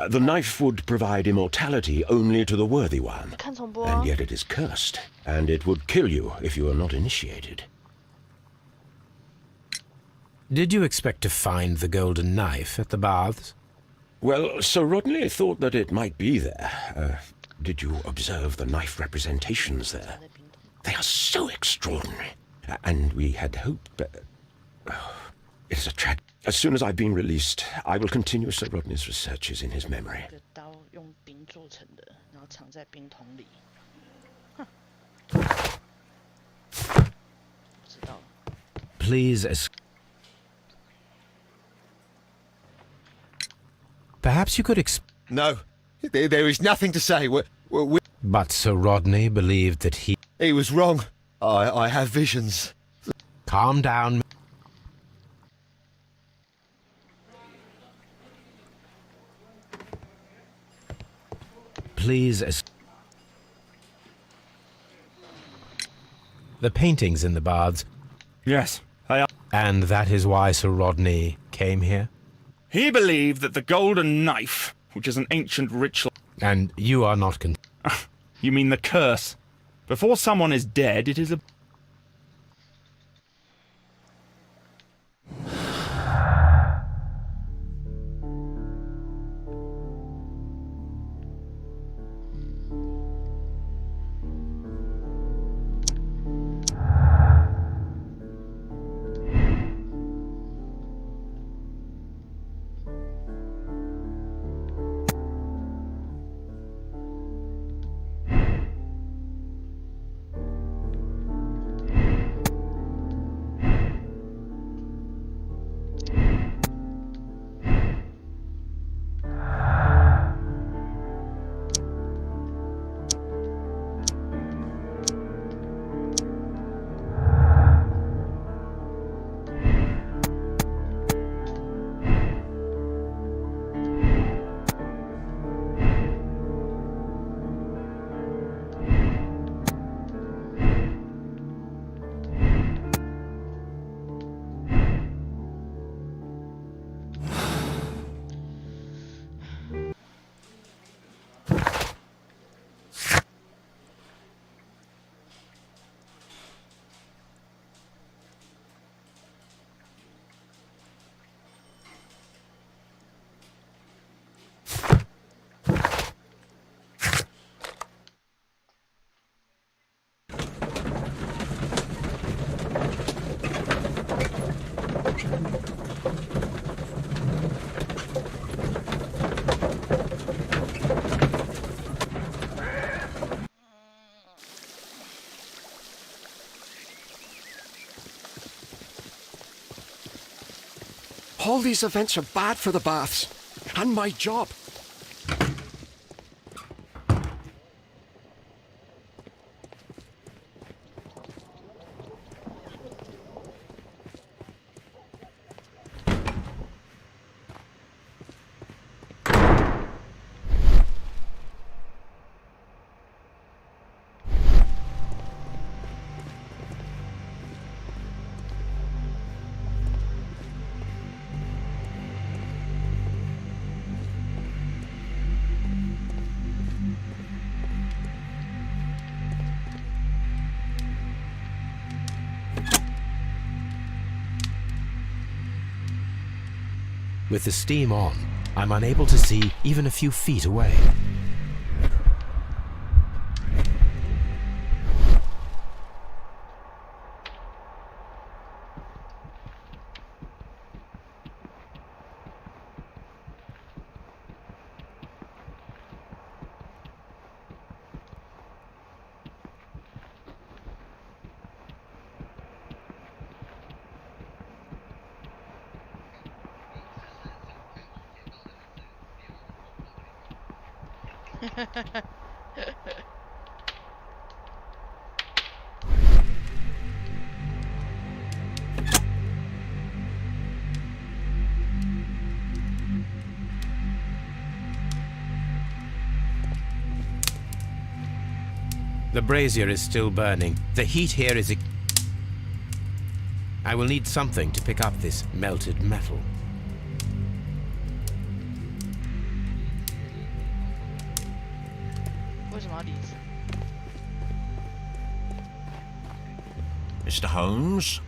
The knife would provide immortality only to the worthy one. 看重播啊 And yet it is cursed, and it would kill you if you are not initiated. Did you expect to find the golden knife at the baths? Well, Sir Rodney thought that it might be there. Did you observe the knife representations there? They are so extraordinary. And we had hoped... it is a tragedy. As soon as I've been released, I will continue Sir Rodney's researches in his memory. 这个刀用冰做成的，然后藏在冰桶里。哼，不知道。 Please Perhaps you could No, there is nothing to say. But Sir Rodney believed that he... He was wrong. I have visions. Calm down. Please The paintings in the baths, Yes, they are. and that is why Sir Rodney came here? He believed that the golden knife, which is an ancient ritual... And you are not You mean the curse? Before someone is dead, it is a... All these events are bad for the baths. And my job. With the steam on, I'm unable to see even a few feet away. The brazier is still burning. The heat here is... I will need something to pick up this melted metal. Mr. Holmes?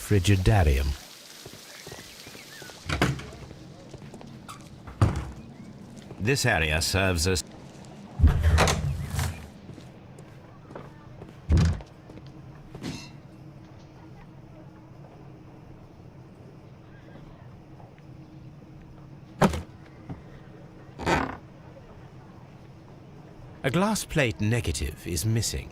Frigidarium. This area serves as... A glass plate negative is missing.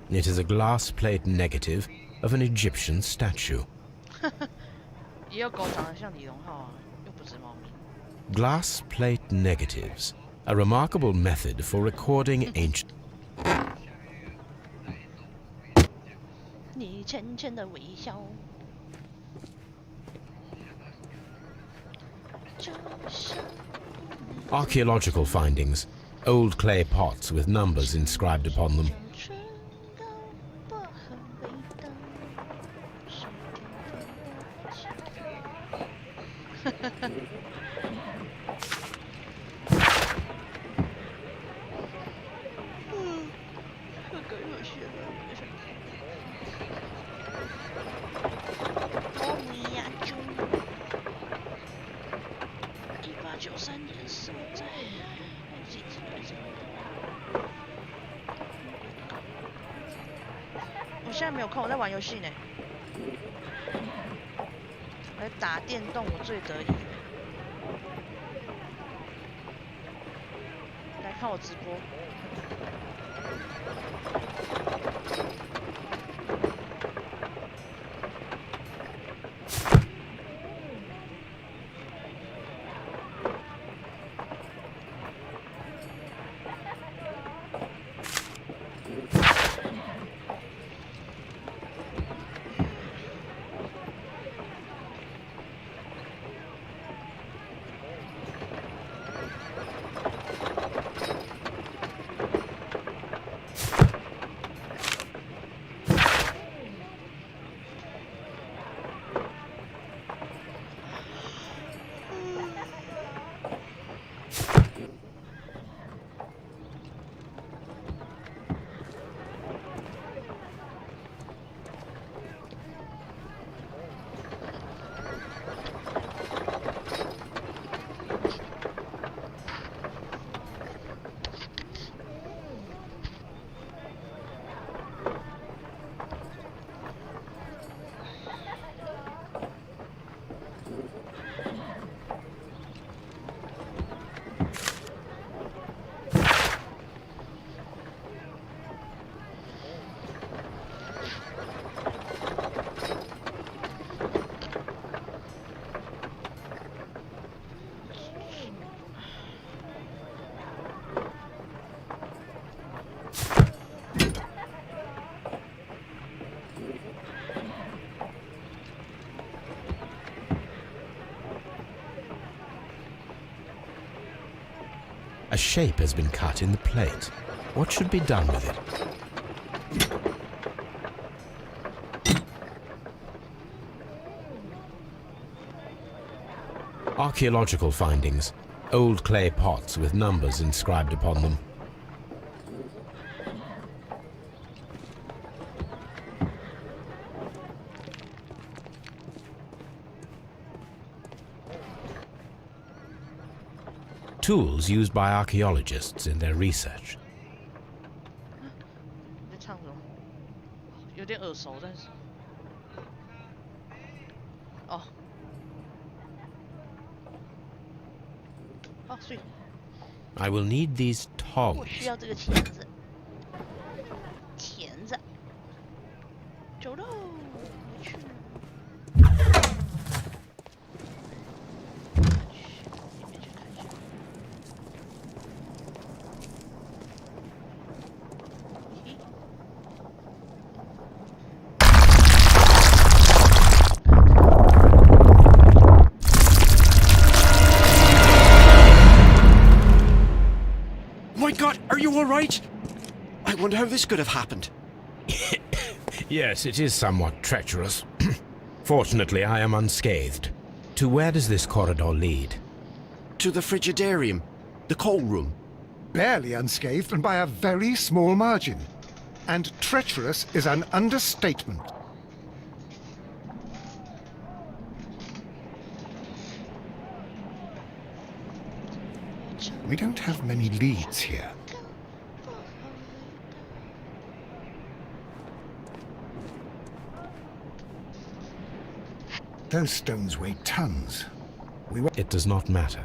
It is a glass plate negative of an Egyptian statue. Glass plate negatives, a remarkable method for recording ancient... 你浅浅的微笑。 Archaeological findings, old clay pots with numbers inscribed upon them.我现在没有空，我在玩游戏呢。来打电动，我最得意。来看我直播。A shape has been cut in the plate. What should be done with it? Archaeological findings, old clay pots with numbers inscribed upon them. Tools used by archaeologists in their research. 有点耳熟，但是哦，哦，所以 I will need these 我 tongs. 需要这个钳子，钳子，走喽，回去。里面去看一下。嘿 My God, are you all right? I wonder how this could have happened. Yes, it is somewhat treacherous. Fortunately, I am unscathed. To where does this corridor lead? To the frigidarium, the coal room. Barely unscathed and by a very small margin. And treacherous is an understatement. We don't have many leads here. Those stones weigh tons. It does not matter.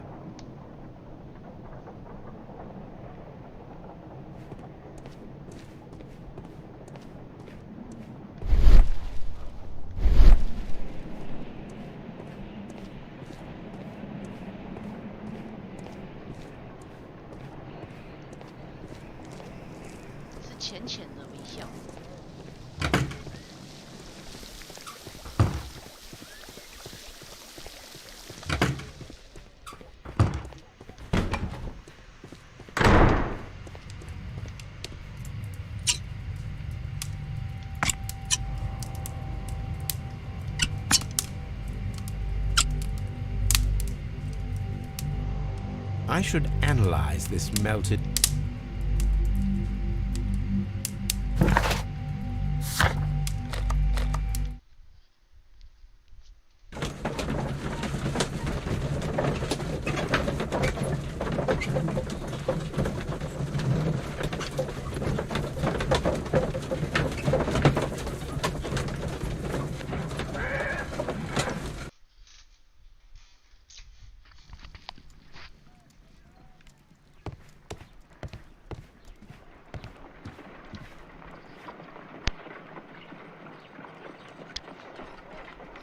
I should analyze this melted...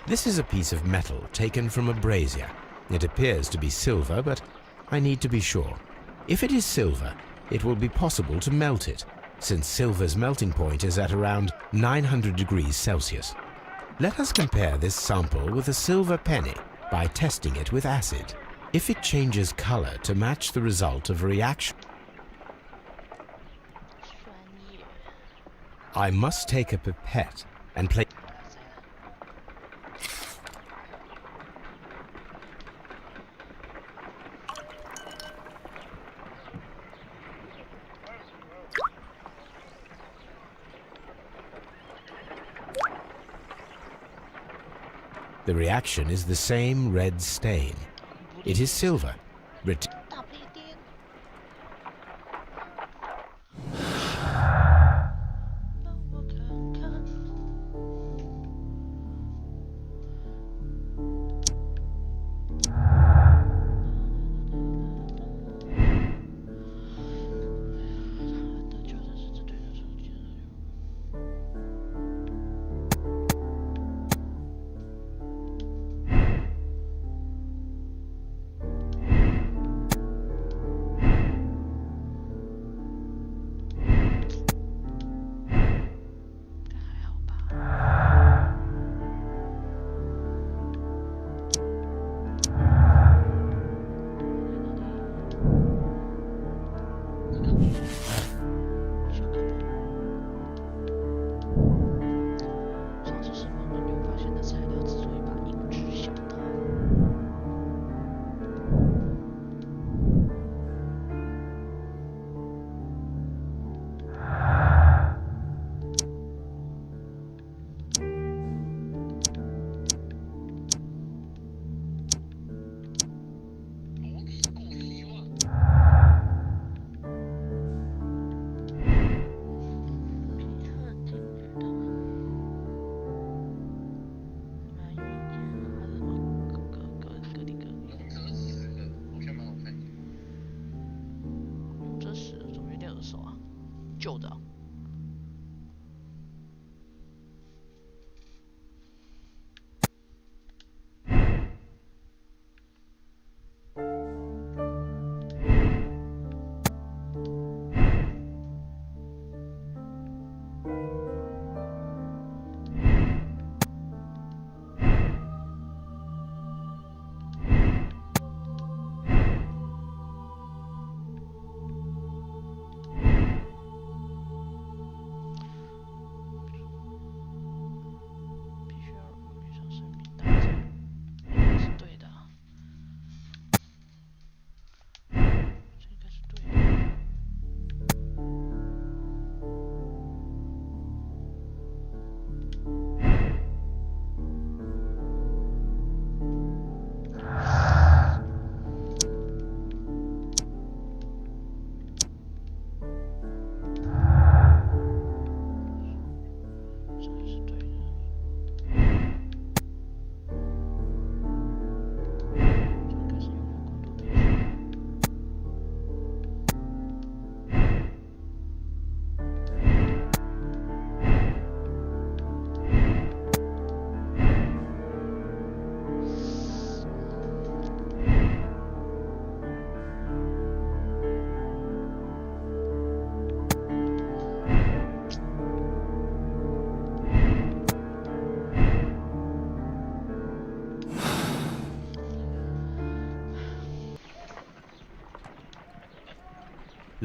This is a piece of metal taken from a brazier. It appears to be silver, but I need to be sure. If it is silver, it will be possible to melt it, since silver's melting point is at around 900 degrees Celsius. Let us compare this sample with a silver penny by testing it with acid. If it changes color to match the result of a reaction, I must take a pipette and place... The reaction is the same red stain. It is silver. 大不列颠。让我看看。他就算是这对的手机。旧的啊。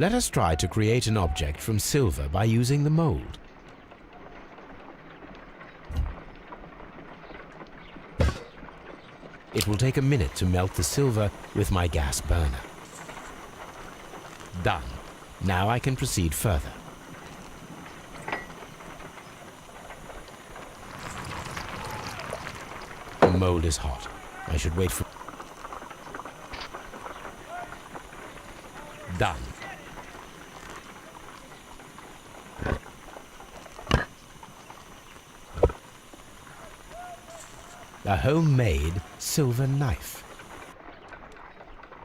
Let us try to create an object from silver by using the mold. It will take a minute to melt the silver with my gas burner. Done. Now I can proceed further. The mold is hot. I should wait for... Done. A homemade silver knife.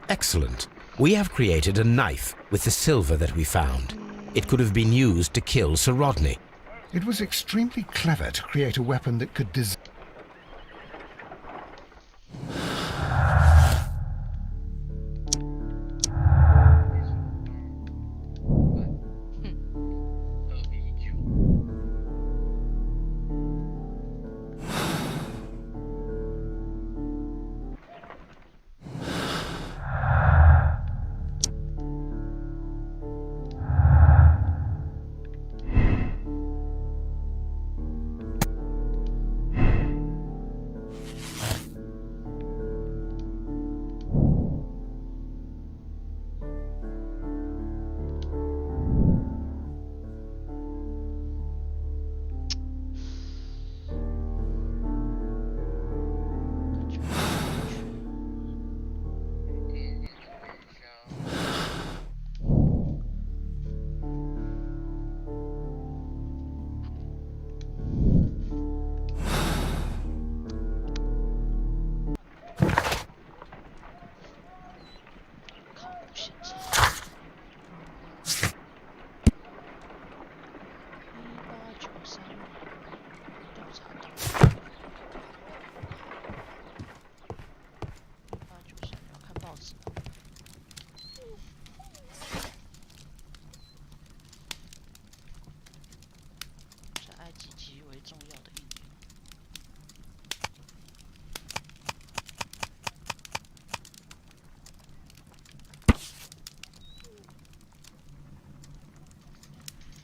Excellent. We have created a knife with the silver that we found. It could have been used to kill Sir Rodney. It was extremely clever to create a weapon that could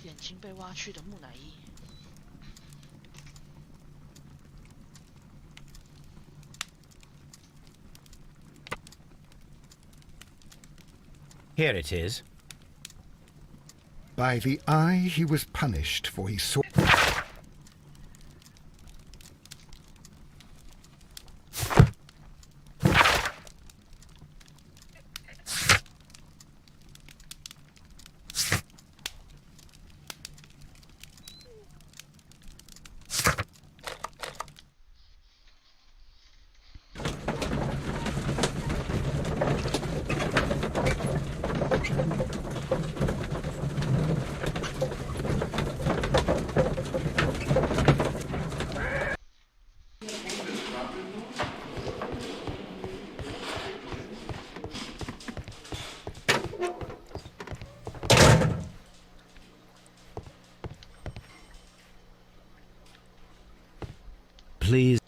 眼睛被挖去的木乃伊。Here it is. By the eye he was punished, for he saw... Please.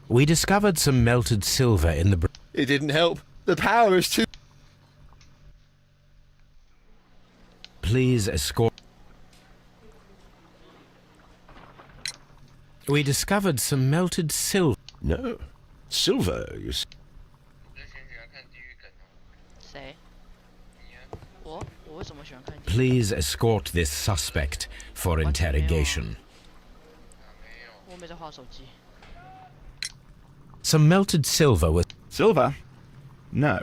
We discovered some melted silver in the... It didn't help. The power is too... Please escort... We discovered some melted silver... No. Silver, you see. 谁？我为什么喜欢看电影？ Please escort this suspect for interrogation. 我没在划手机。 Some melted silver was... Silver? No.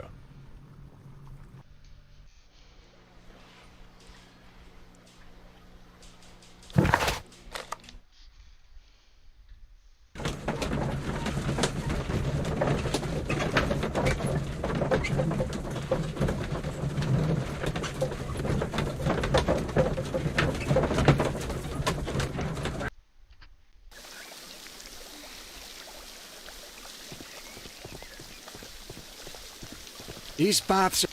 These baths are...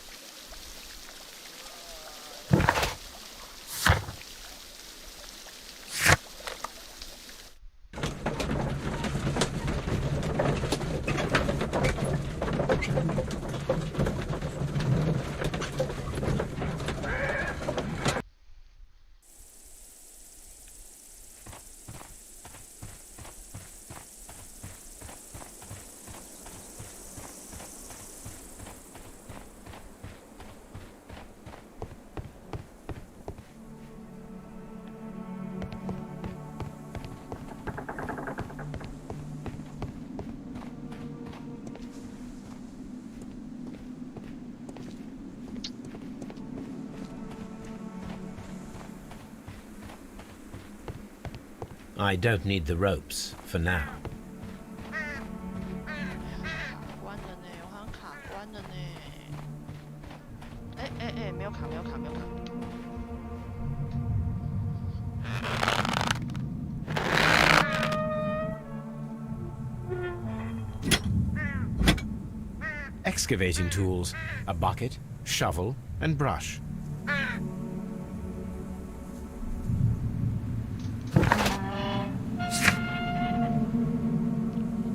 I don't need the ropes for now. 关了呢，我好像卡关了呢。哎，没有卡，没有卡，没有卡。 Excavating tools, a bucket, shovel, and brush.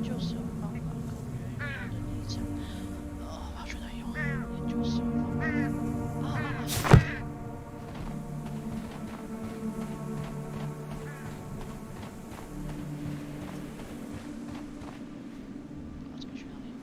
就是有方法控制原有的立场。我要去哪用？研究手法。这个去哪里？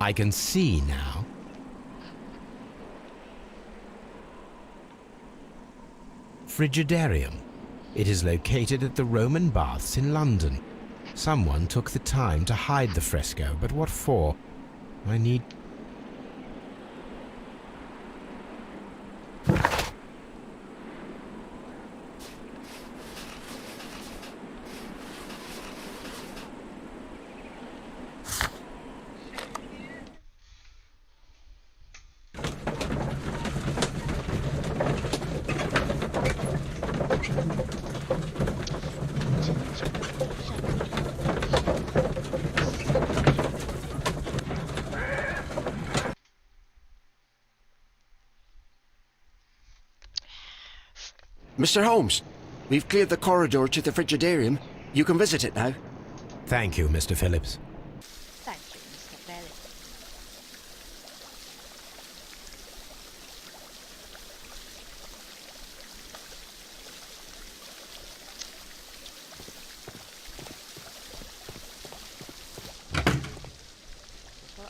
I can see now. Frigidarium. It is located at the Roman Baths in London. Someone took the time to hide the fresco, but what for? I need... Mr. Holmes, we've cleared the corridor to the Frigidarium. You can visit it now. Thank you, Mr. Phillips. Thank you, Mr. Belly. 不错。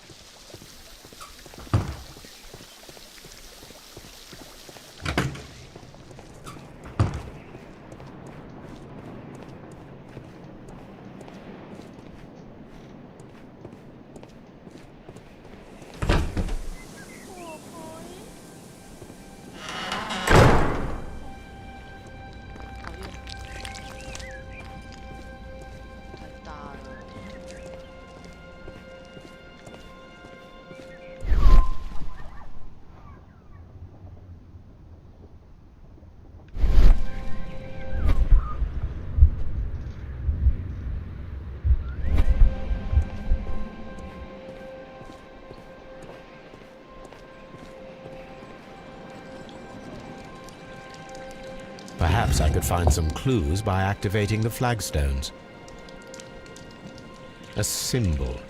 太大了。Perhaps I could find some clues by activating the flagstones. A symbol.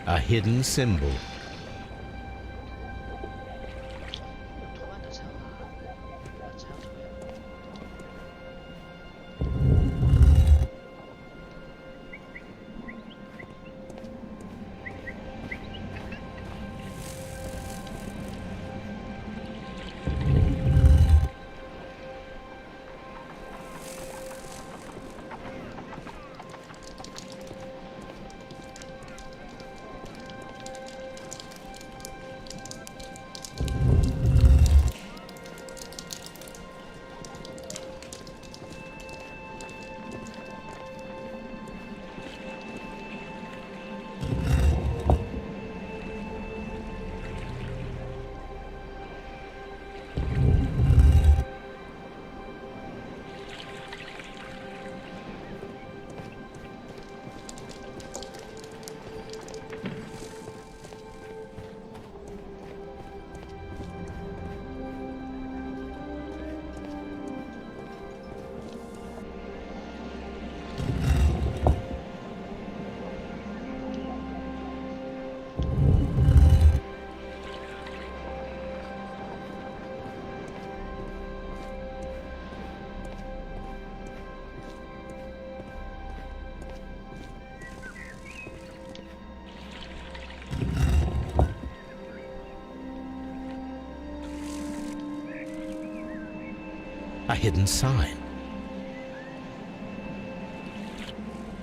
A hidden symbol. 图案的才有才有图案。A hidden sign.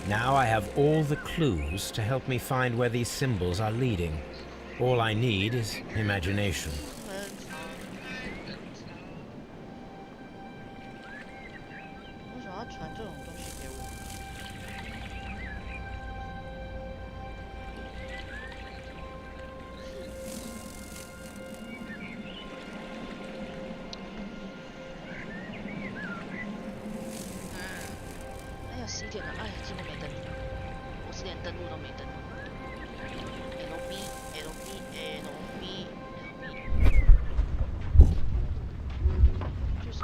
Now I have all the clues to help me find where these symbols are leading. All I need is imagination. 为什么要传这种东西给我？哎呀，11点了，哎呀，今天没登录，我是连登录都没登录。LB，就是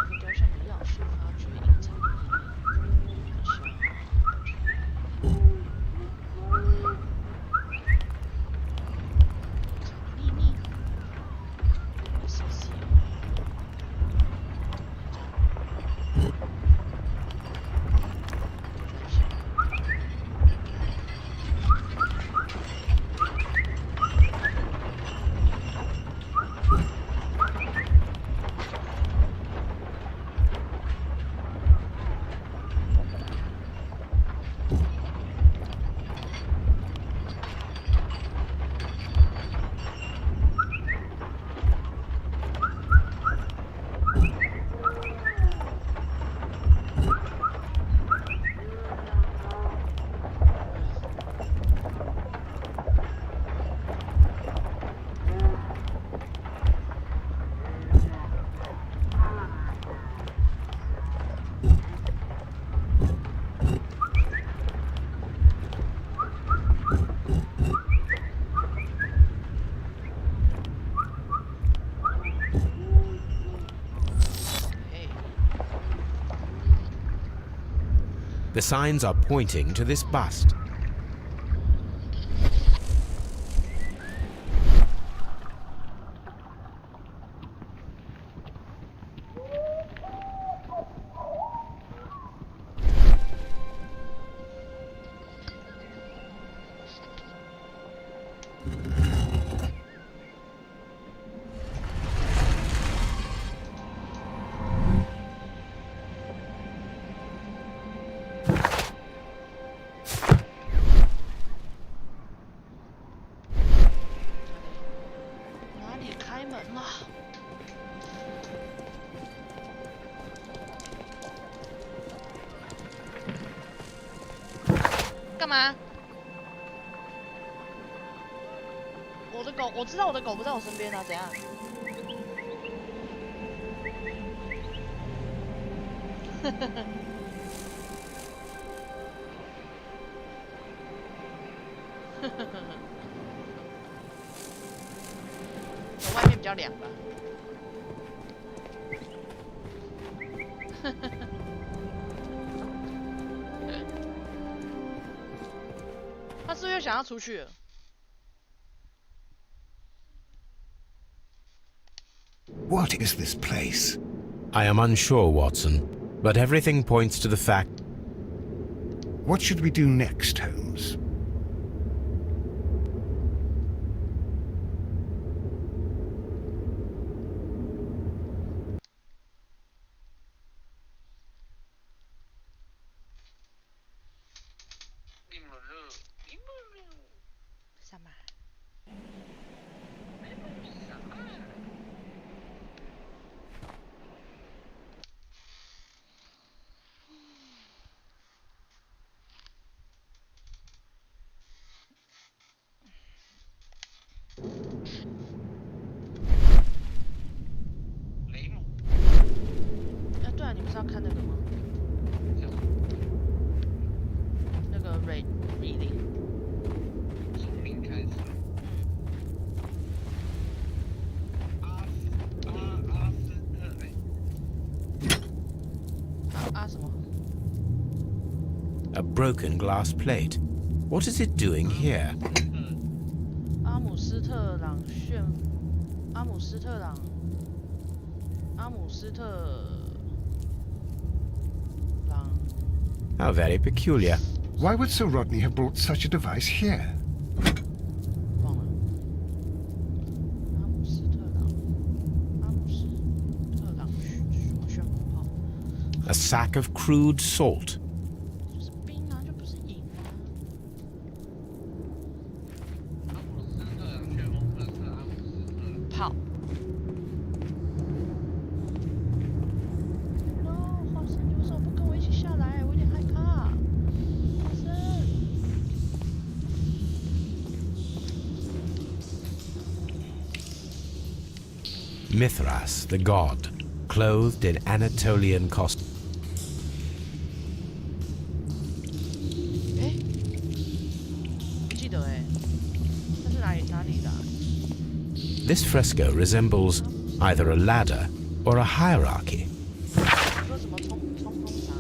The signs are pointing to this bust.哪里开门了？干嘛？我的狗，我知道我的狗不在我身边啊，怎样？呵呵呵。呵呵呵呵。外面比较凉吧。呵呵呵。他是不是又想要出去了？ What is this place? I am unsure, Watson, but everything points to the fact. What should we do next, Holmes? A broken glass plate. What is it doing here? 阿姆斯特朗旋，阿姆斯特朗，阿姆斯特朗。How very peculiar. Why would Sir Rodney have brought such a device here? 忘了。阿姆斯特朗，阿姆斯特朗旋风炮。A sack of crude salt. 就是冰啊，就不是银啊。炮。No， 华生，你为什么不跟我一起下来？我有点害怕。华生。 Mithras, the god, clothed in Anatolian costume. 哎，不记得哎，那是哪里的啊？ This fresco resembles either a ladder or a hierarchy. 你说什么冲啥？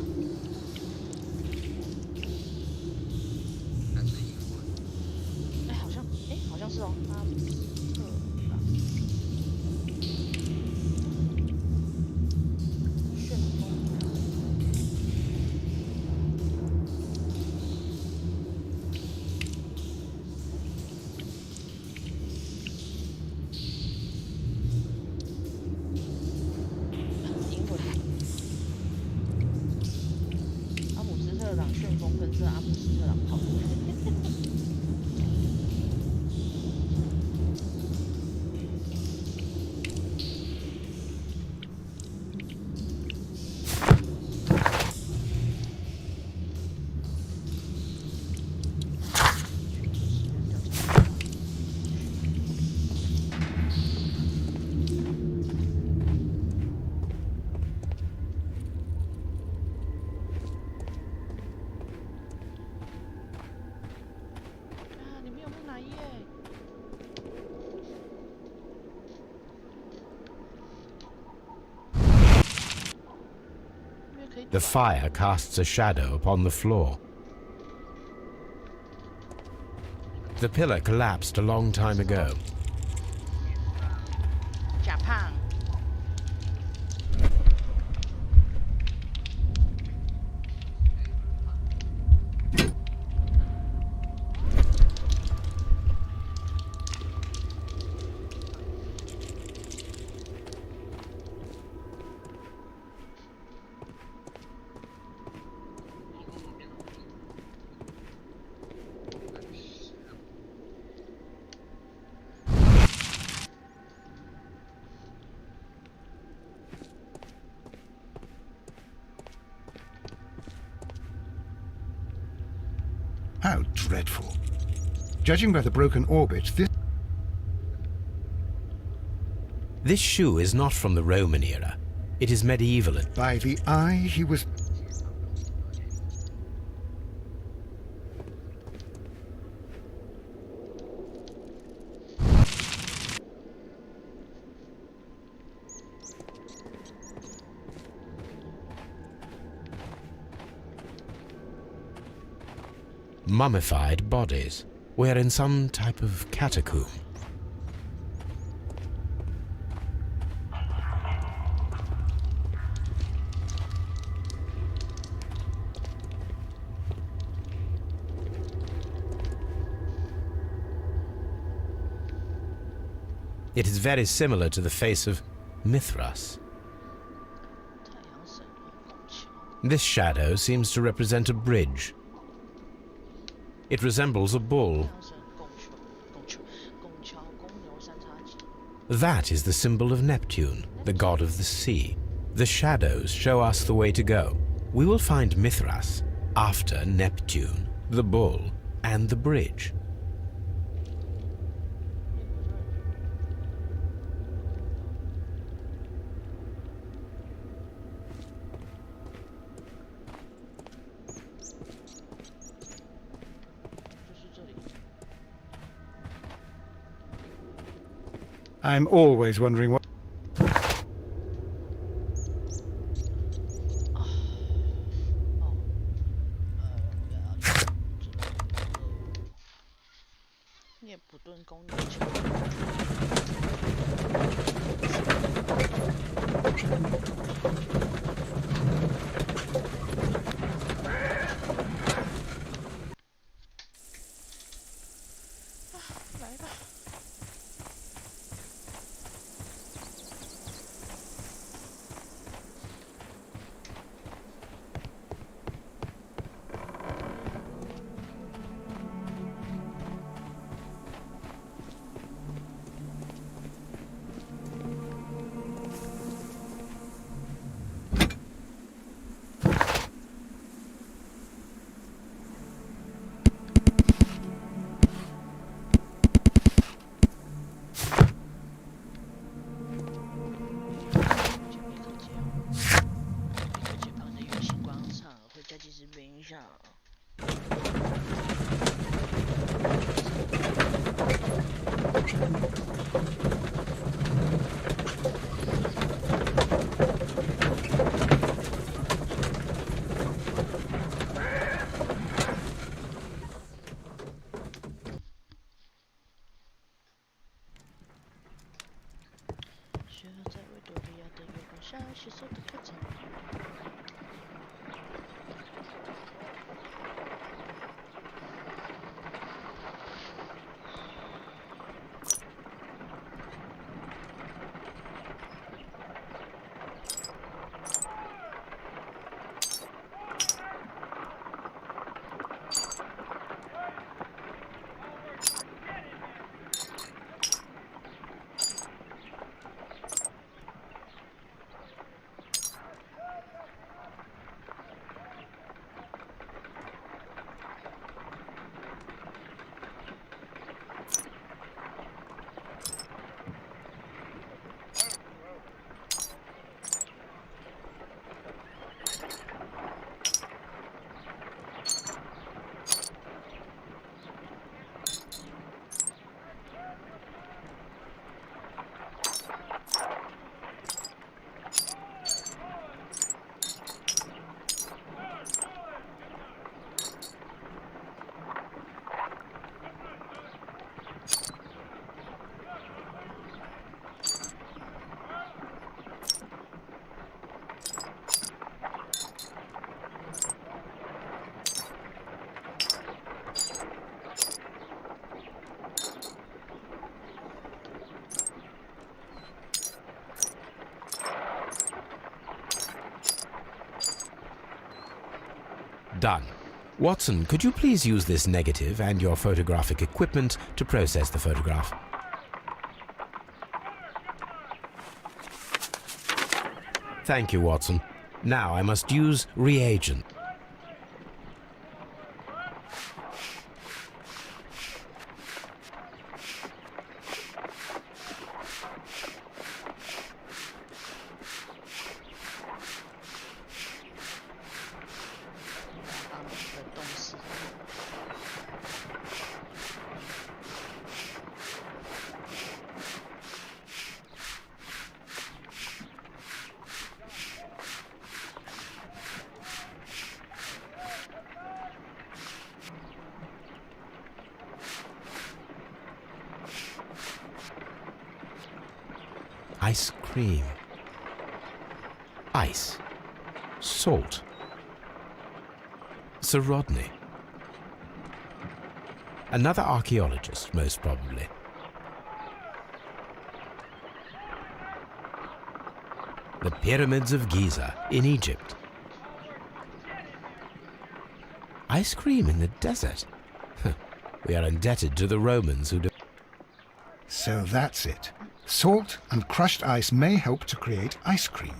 哎，好像是哦，阿姆斯特朗旋风。 英文。阿姆斯特朗旋风喷射，阿姆斯特朗炮。The fire casts a shadow upon the floor. The pillar collapsed a long time ago. 假胖。How dreadful. Judging by the broken orbit, This shoe is not from the Roman era. It is medieval. by the eye he was... Mummified bodies. We're in some type of catacomb. It is very similar to the face of Mithras. 太阳神龙拱桥。 This shadow seems to represent a bridge. It resembles a bull. 太阳神拱桥公牛三叉戟。 That is the symbol of Neptune, the god of the sea. The shadows show us the way to go. We will find Mithras after Neptune, the bull, and the bridge. I'm always wondering what... 涅普顿公牛桥。来吧。 学了在维多利亚的月光下携手的课程。Done. Watson, could you please use this negative and your photographic equipment to process the photograph? Thank you, Watson. Now I must use reagent. Ice cream. Ice. Salt. Sir Rodney. Another archaeologist, most probably. The Pyramids of Giza in Egypt. Ice cream in the desert. We are indebted to the Romans who... So that's it. Salt and crushed ice may help to create ice cream.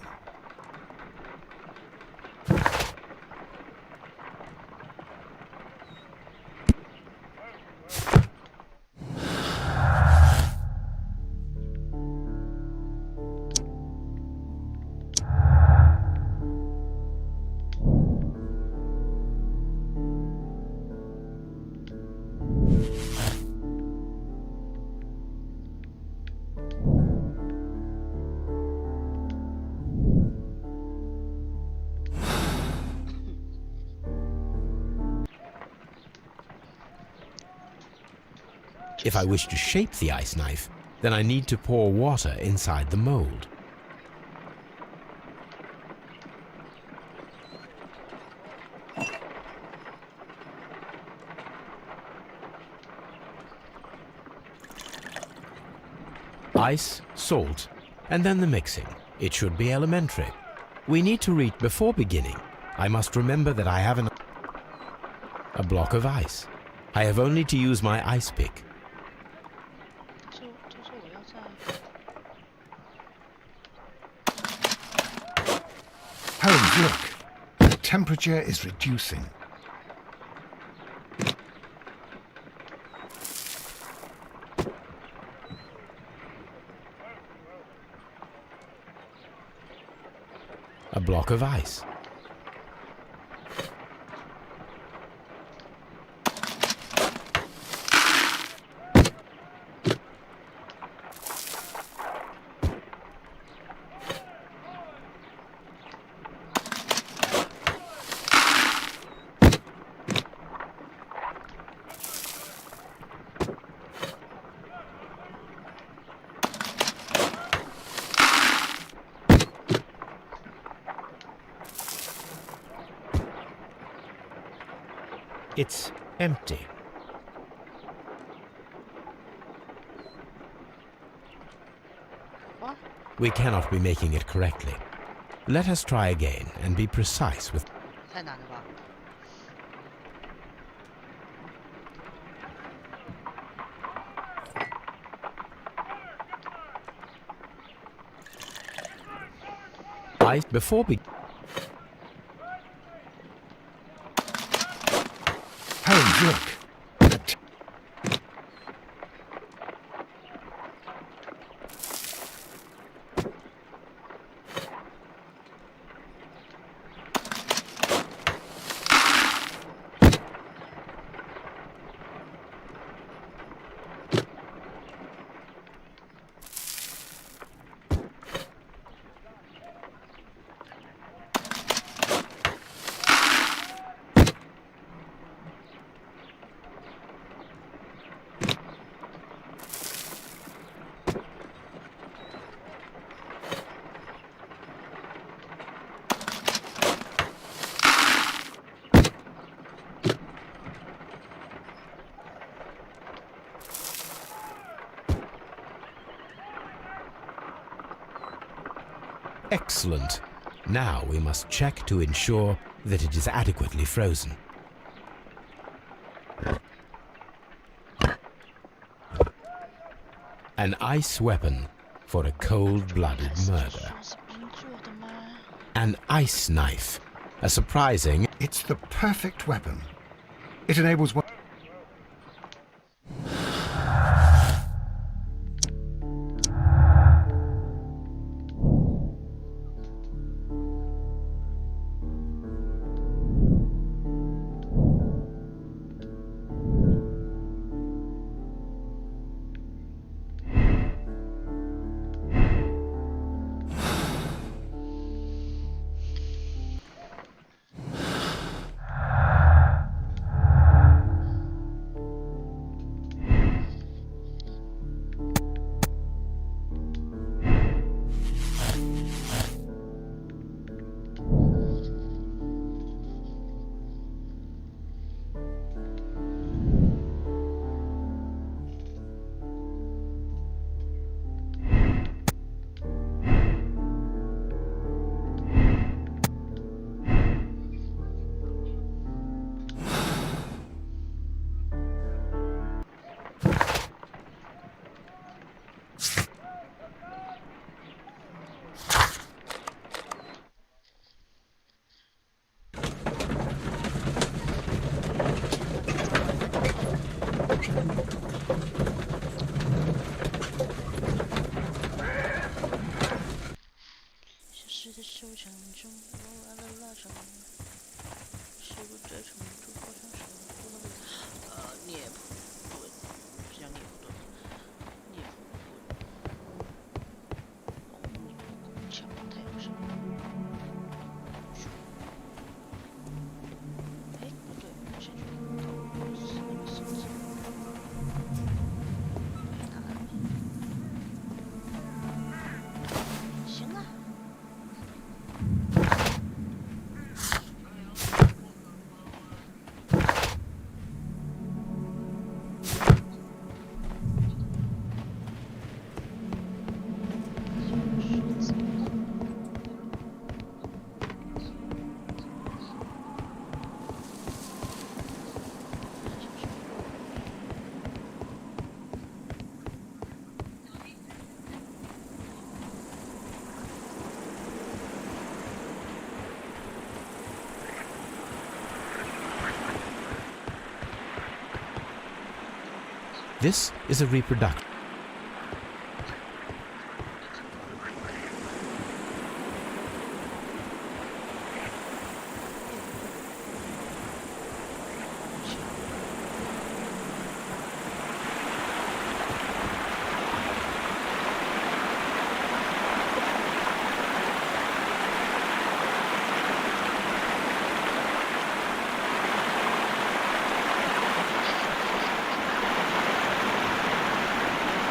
If I wish to shape the ice knife, then I need to pour water inside the mold. Ice, salt, and then the mixing. It should be elementary. We need to reach before beginning. I must remember that I have a block of ice. I have only to use my ice pick. Holmes, look. The temperature is reducing. A block of ice. It's empty. What? We cannot be making it correctly. Let us try again and be precise with... 太难了吧？ ice before we... Holmes, look. Excellent. Now we must check to ensure that it is adequately frozen. An ice weapon for a cold-blooded murder. 是冰做的吗？ An ice knife. A surprising... It's the perfect weapon. It enables one... This is a reproduction.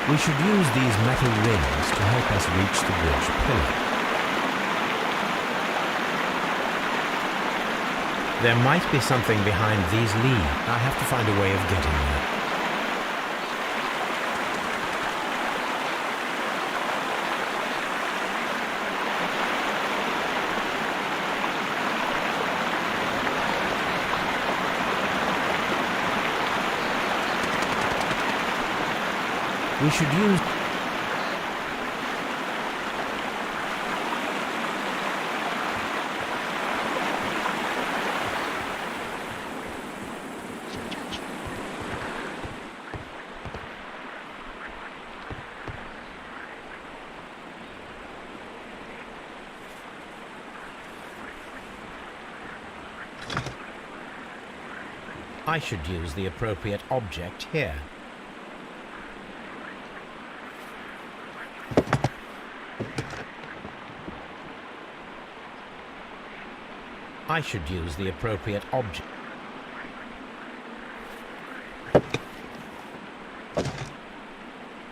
We should use these metal rings to help us reach the bridge pillar. There might be something behind these leaves. I have to find a way of getting there. We should use... I should use the appropriate object here. I should use the appropriate object.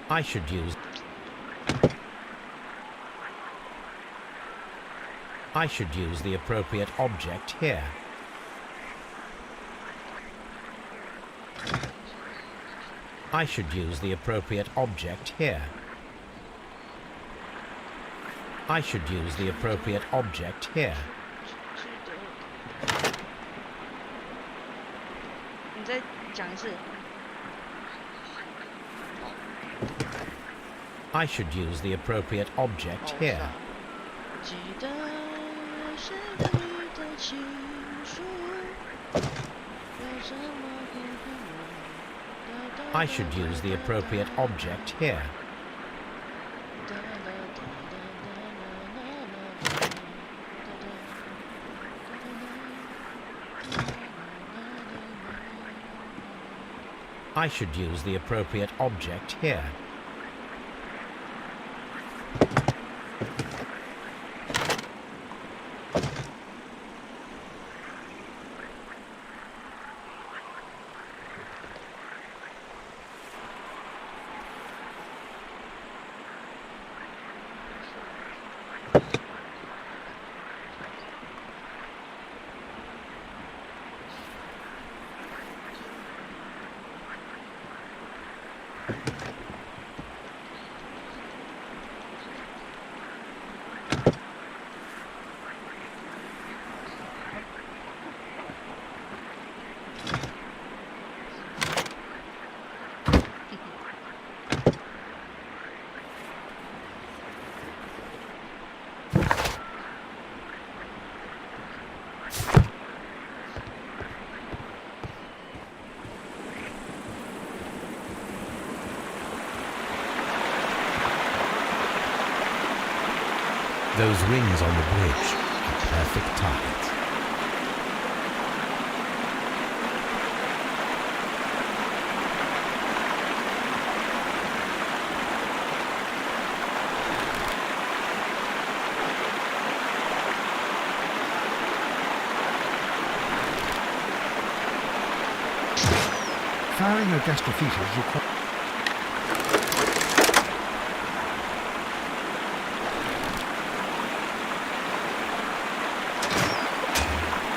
I should use... I should use the appropriate object here. I should use the appropriate object here. I should use the appropriate object here. 再讲一次。 I should use the appropriate object here. 记得是你的情书，要怎么辜负我？ I should use the appropriate object here. I should use the appropriate object here. Those rings on the bridge are perfect targets. Firing against defeaters requires...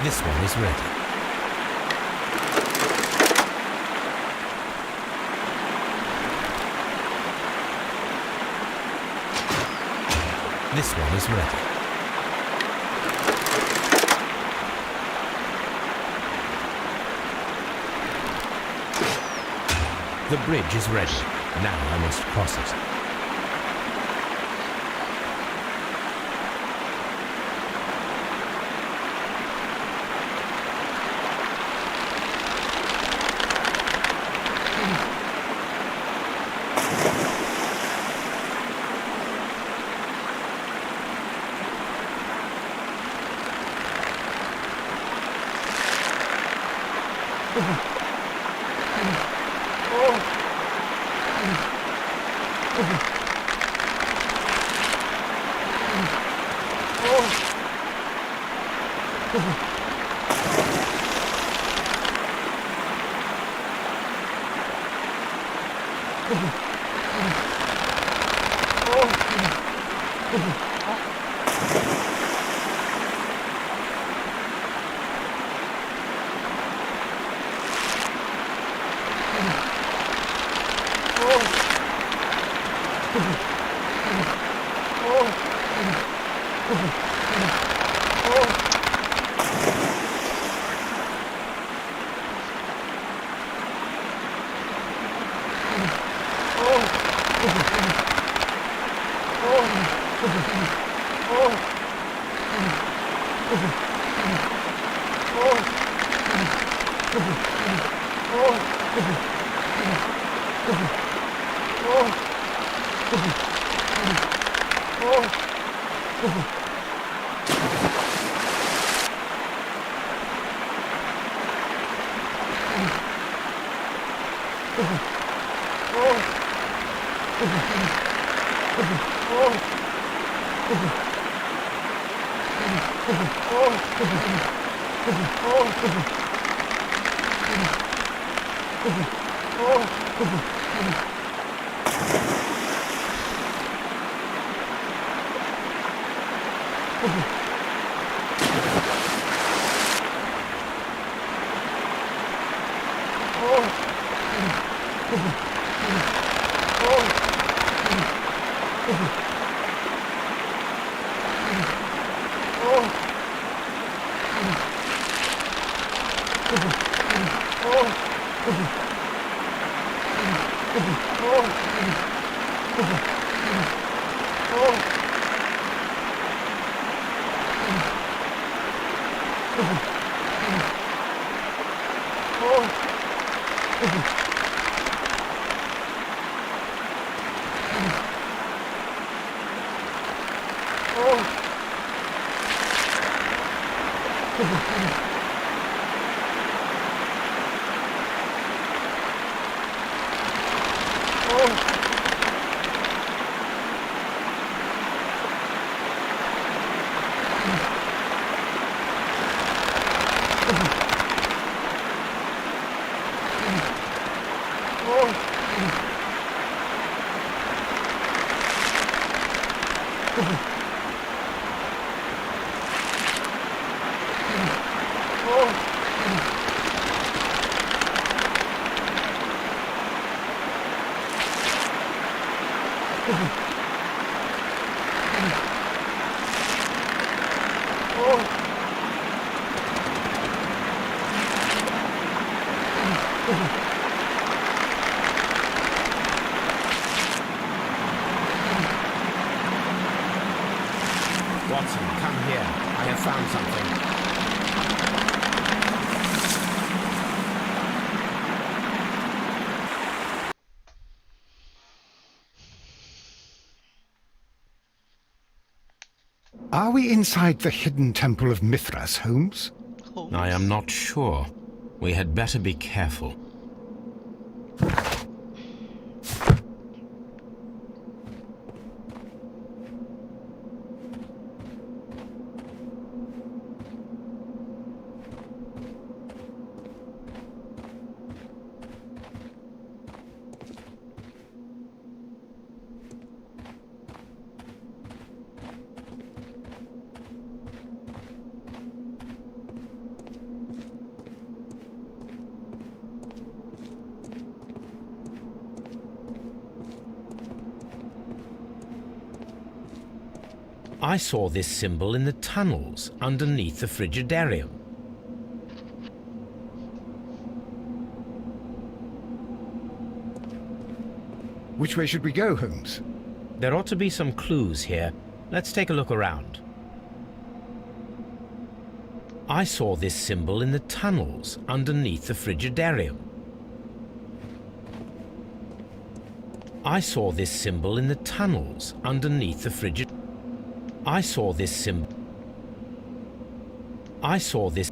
This one is ready. This one is ready. The bridge is ready. Now I must cross it. Watson, come here. I have found something. Are we inside the hidden temple of Mithras, Holmes? I am not sure. We had better be careful. I saw this symbol in the tunnels underneath the Frigidarium. Which way should we go, Holmes? There ought to be some clues here. Let's take a look around. I saw this symbol in the tunnels underneath the Frigidarium. I saw this symbol in the tunnels underneath the Frigid... I saw this symbol... I saw this...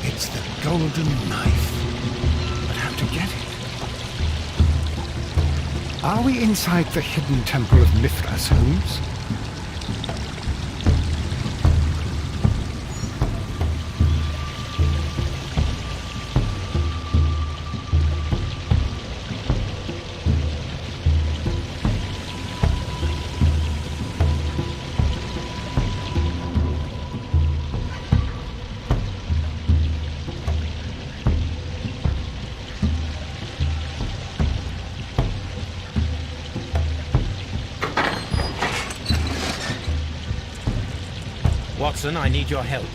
It's the golden knife. But how to get it? Are we inside the hidden temple of Mithras, Holmes? Watson, I need your help.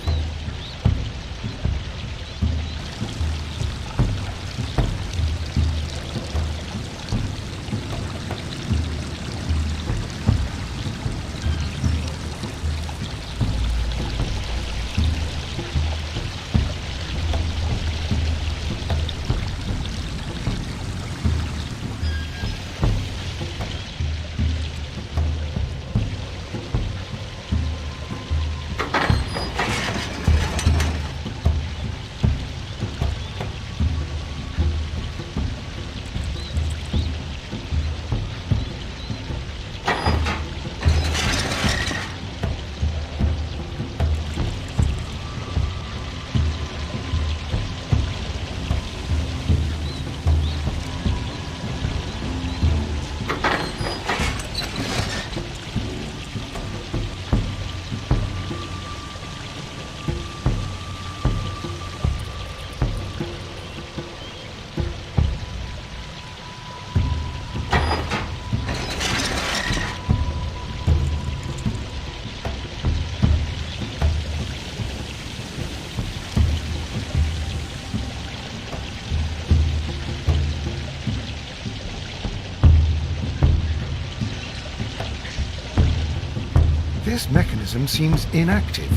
This mechanism seems inactive.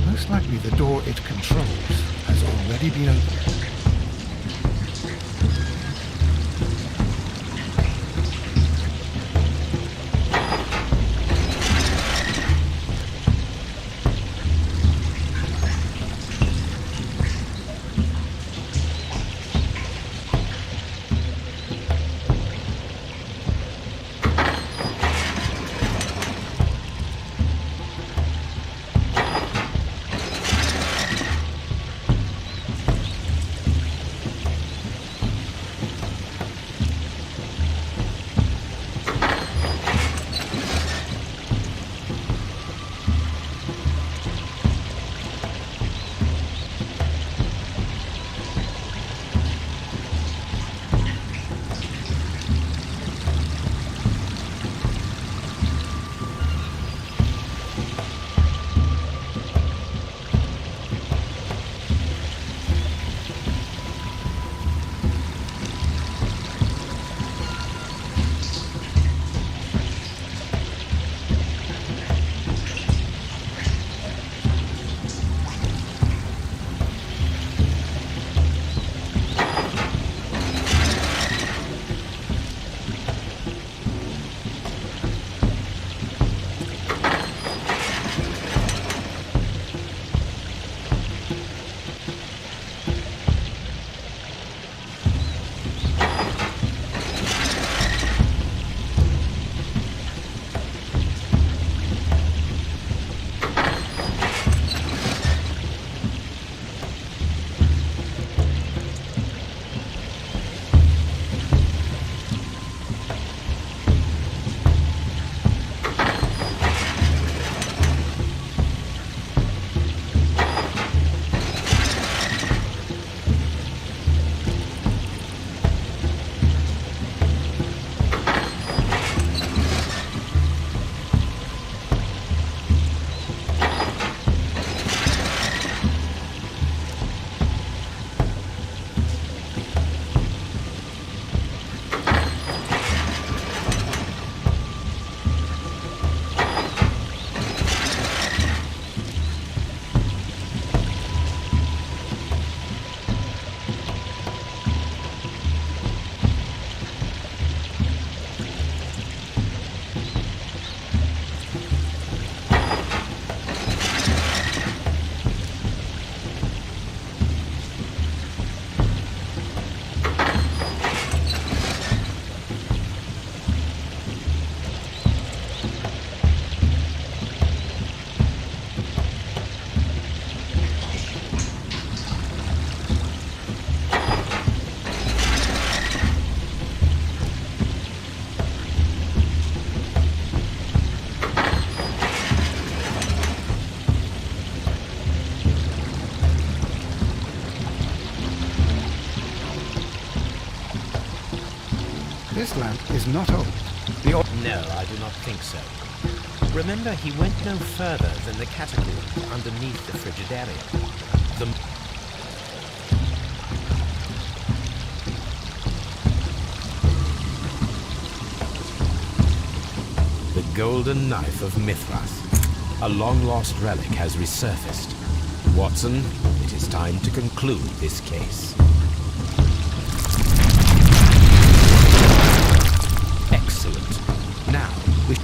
Most likely the door it controls has already been opened. This lamp is not old. No, I do not think so. Remember, he went no further than the catacombs underneath the Frigidarium. The golden knife of Mithras. A long-lost relic has resurfaced. Watson, it is time to conclude this case. Excellent. Now, we...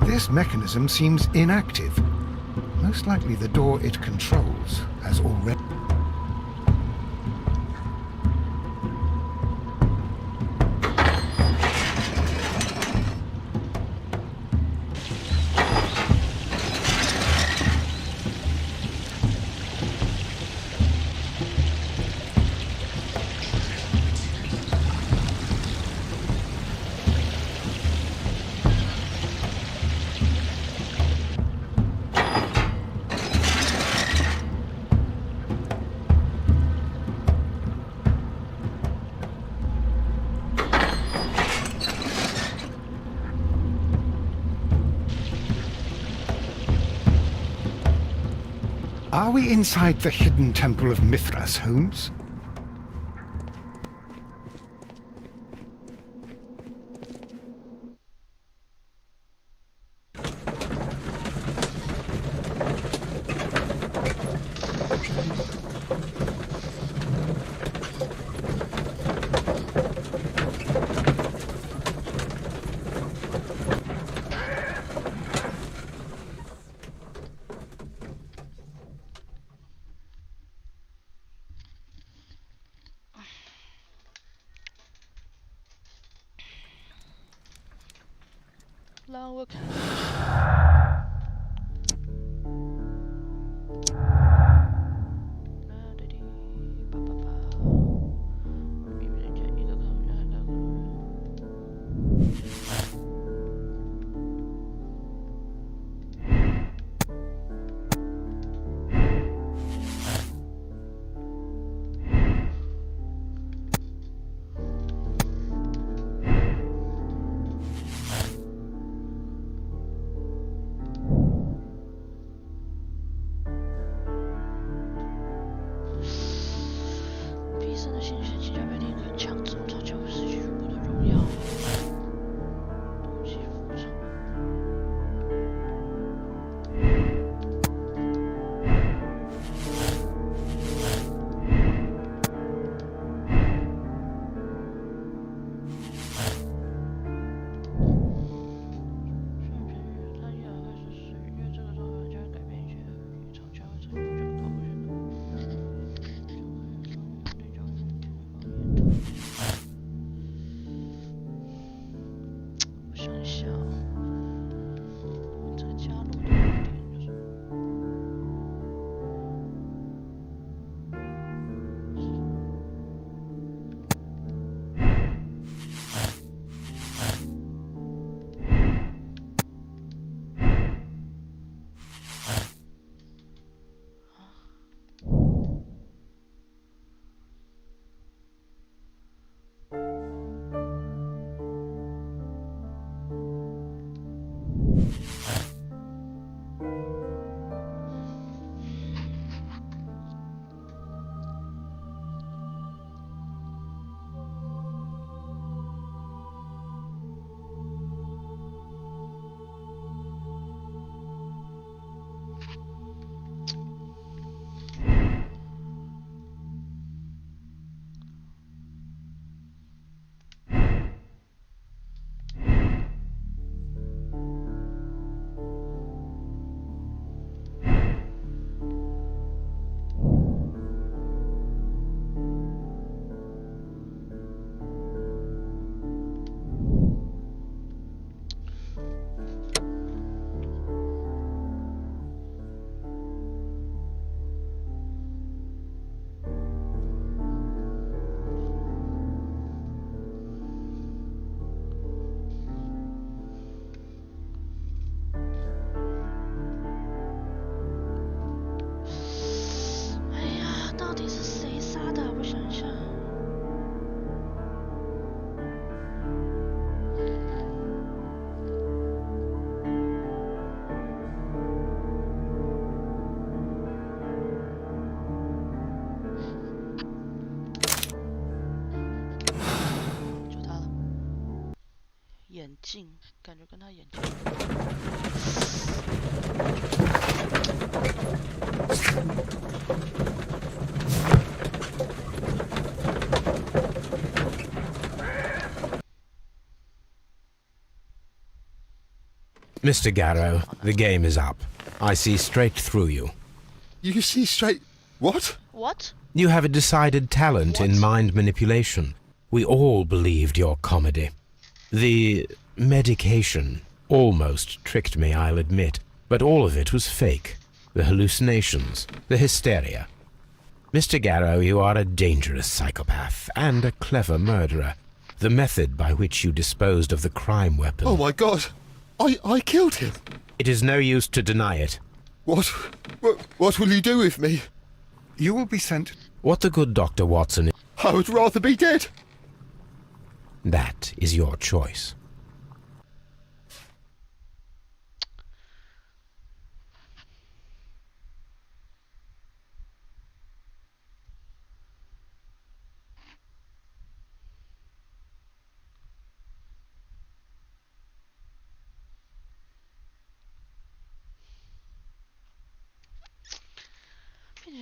This mechanism seems inactive. Most likely the door it controls has already... Are we inside the hidden temple of Mithras, Holmes?让我看。眼镜，感觉跟他眼镜。Mr. Garrow, the game is up. I see straight through you. You see straight... What? What? You have a decided talent in mind manipulation. We all believed your comedy. The medication almost tricked me, I'll admit, but all of it was fake. The hallucinations, the hysteria. Mr. Garrow, you are a dangerous psychopath and a clever murderer. The method by which you disposed of the crime weapon... Oh my God! I killed him! It is no use to deny it. What will you do with me? You will be sent... What the good Dr. Watson... I would rather be dead! That is your choice.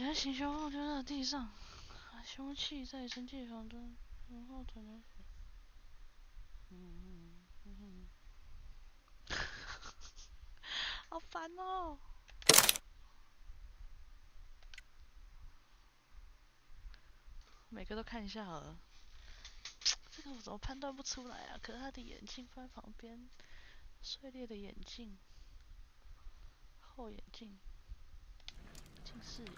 你的行凶后丢在地上，凶器在蒸汽房中，然后可能，好烦哦。每个都看一下好了。这个我怎么判断不出来啊？可是他的眼镜放在旁边，碎裂的眼镜，厚眼镜，近视眼。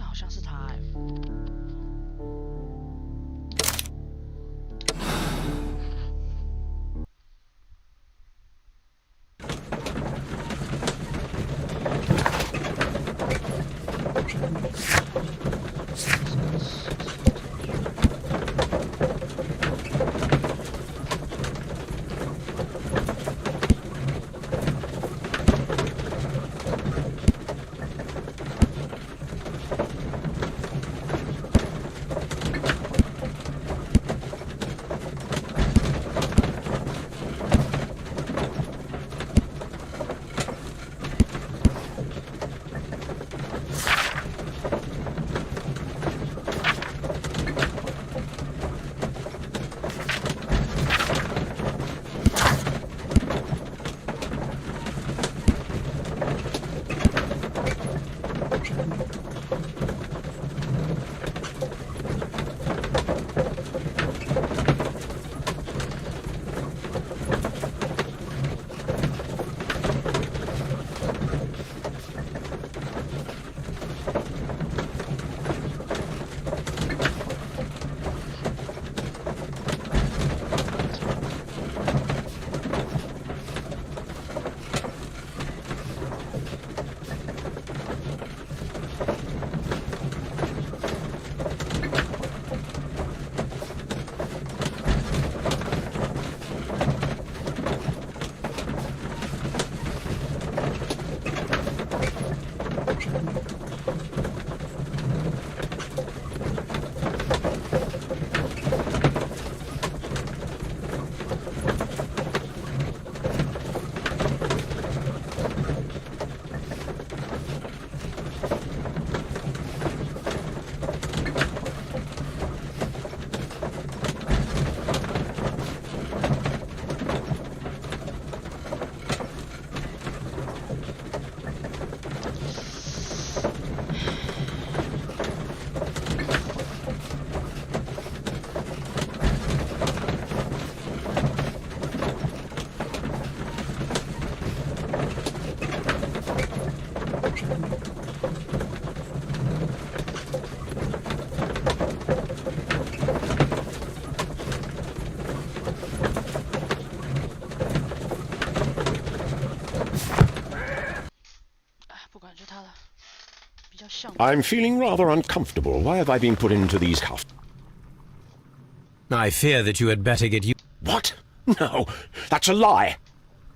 好像是他 I'm feeling rather uncomfortable. Why have I been put into these cuffs? I fear that you had better get you. What? No, that's a lie.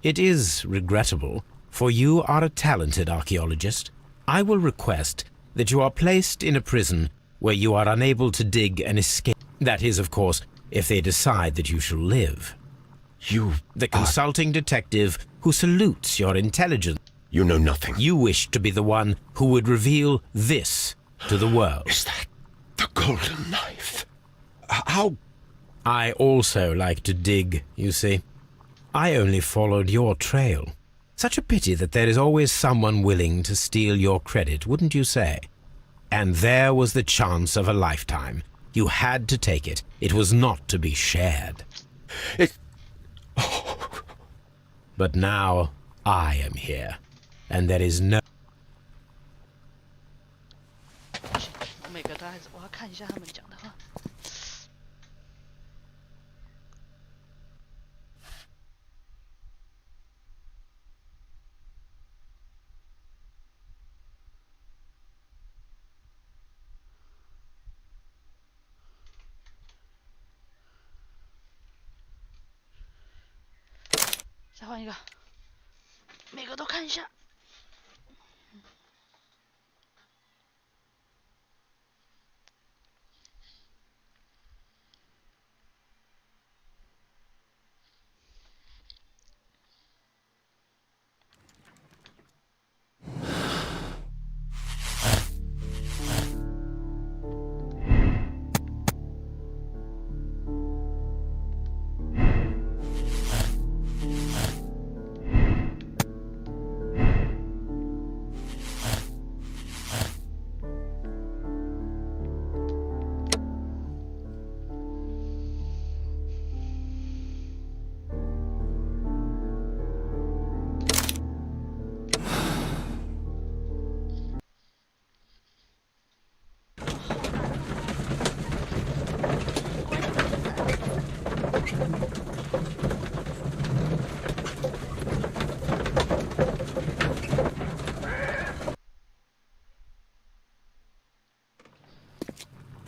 It is regrettable, for you are a talented archaeologist. I will request that you are placed in a prison where you are unable to dig and escape. That is, of course, if they decide that you shall live. You... The consulting detective who salutes your intelligence. You know nothing. You wish to be the one who would reveal this to the world. Is that the golden knife? How... I also like to dig, you see. I only followed your trail. Such a pity that there is always someone willing to steal your credit, wouldn't you say? And there was the chance of a lifetime. You had to take it. It was not to be shared. It... But now I am here, and there is no... 每个都还是我要看一下他们讲的话。再换一个，每个都看一下。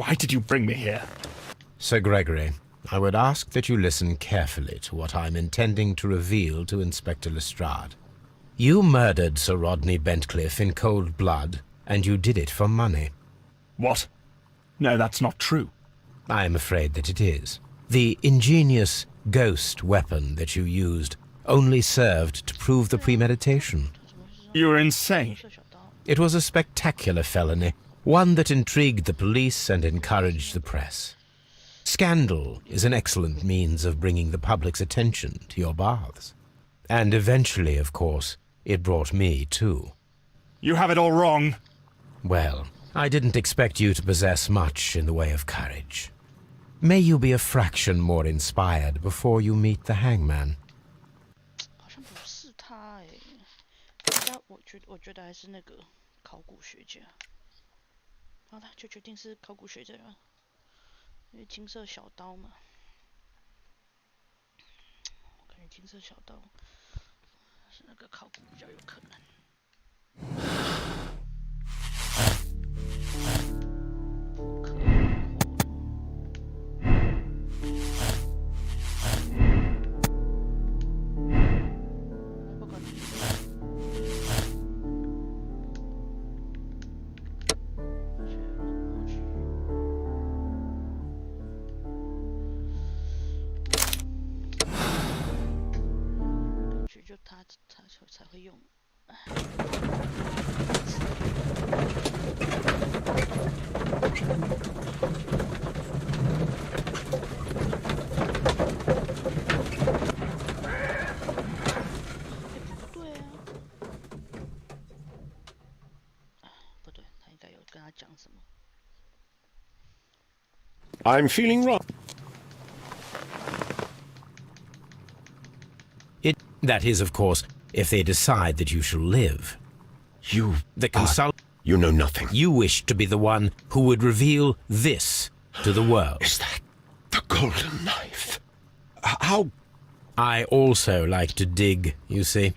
Why did you bring me here? Sir Gregory, I would ask that you listen carefully to what I'm intending to reveal to Inspector Lestrade. You murdered Sir Rodney Bentcliffe in cold blood, and you did it for money. What? No, that's not true. I am afraid that it is. The ingenious ghost weapon that you used only served to prove the premeditation. You're insane. It was a spectacular felony, one that intrigued the police and encouraged the press. Scandal is an excellent means of bringing the public's attention to your baths. And eventually, of course, it brought me too. You have it all wrong. Well, I didn't expect you to possess much in the way of courage. May you be a fraction more inspired before you meet the hangman. 好像不是他诶，我觉得还是那个考古学家。好了，就决定是考古学家了，因为金色小刀嘛，我感觉金色小刀是那个考古比较有可能。就他才会用。不对啊，不对，他应该有跟他讲什么。I'm feeling wrong. That is, of course, if they decide that you shall live. You... The consult... You know nothing. You wish to be the one who would reveal this to the world. Is that the golden knife? How... I also like to dig, you see.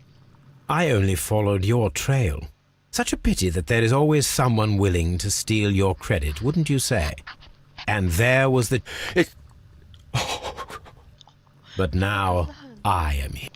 I only followed your trail. Such a pity that there is always someone willing to steal your credit, wouldn't you say? And there was the... But now I am here.